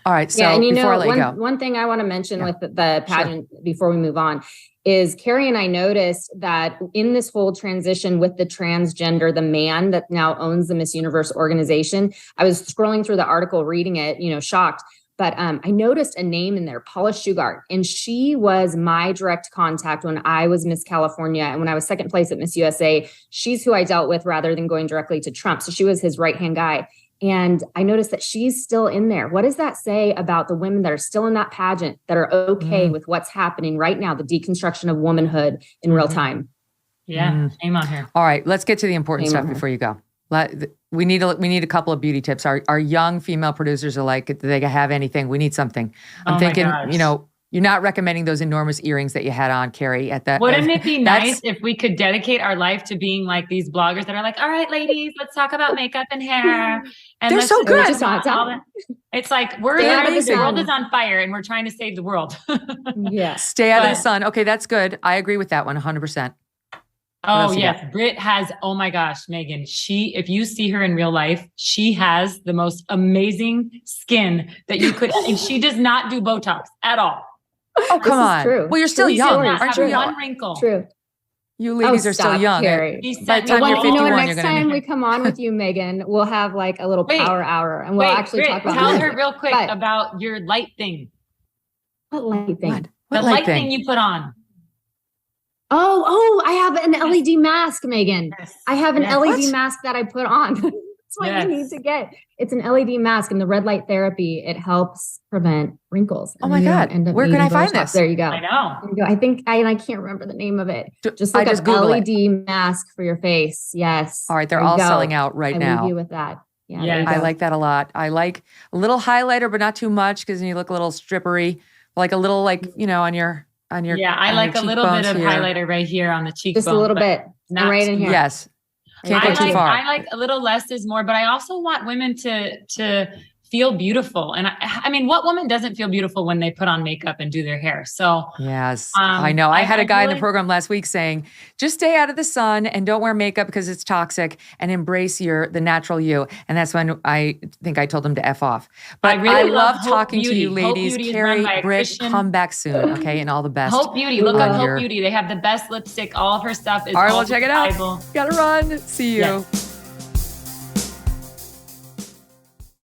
All right. So before I let you go. One thing I want to mention with the pageant before we move on is Carrie and I noticed that in this whole transition with the transgender, the man that now owns the Miss Universe organization, I was scrolling through the article, reading it, shocked. But I noticed a name in there, Paula Shugart, and she was my direct contact when I was Miss California. And when I was second place at Miss USA, she's who I dealt with rather than going directly to Trump. So she was his right-hand guy. And I noticed that she's still in there. What does that say about the women that are still in that pageant, that are okay with what's happening right now, the deconstruction of womanhood in real time? Yeah, shame on her. All right, let's get to the important stuff before you go. We need a couple of beauty tips. Our young female producers are like, do they have anything? We need something. I'm thinking, you're not recommending those enormous earrings that you had on, Carrie, at that. Wouldn't it be nice if we could dedicate our life to being like these bloggers that are like, all right, ladies, let's talk about makeup and hair. And they're so good. It's like the world is on fire and we're trying to save the world. Stay out of the sun. Okay, that's good. I agree with that one 100%. Oh, yes. Britt has, oh my gosh, Megyn, if you see her in real life, she has the most amazing skin that you could, and she does not do Botox at all. Oh, come on. True. Well, you're still young. Aren't you young? One wrinkle. True. You ladies are still young. Carrie. By the time you're 51, next time we come on with you, Megyn, we'll have like a little power hour, and we'll actually talk about. Tell her real quick about your light thing. What light thing? The light thing you put on. Oh, I have an LED mask, Megyn. Yes. I have an LED mask that I put on. That's what you need to get. It's an LED mask, and the red light therapy, it helps prevent wrinkles. Oh my God. Where can I find this? There you go. I know. I think I can't remember the name of it. Just look up LED mask for your face. Yes. All right. They're all selling out right now. I leave you with that. Yeah. I like that a lot. I like a little highlighter, but not too much, because then you look a little strippery, like a little on your I like a little bit of highlighter right here on the cheekbone. Just a little bit. Not right in here. Yes. Can't go too far. I like a little less is more, but I also want women to feel beautiful. And I mean, what woman doesn't feel beautiful when they put on makeup and do their hair? So yes, I know. I had a guy in the program last week saying, just stay out of the sun and don't wear makeup because it's toxic, and embrace the natural you. And that's when I think I told him to F off. But I love talking to you ladies. Carrie, Britt, come back soon. Okay. And all the best. Hope Beauty. Look up Hope Beauty. They have the best lipstick. All of her stuff is all right, we'll check it out. Gotta run. See you. Yes.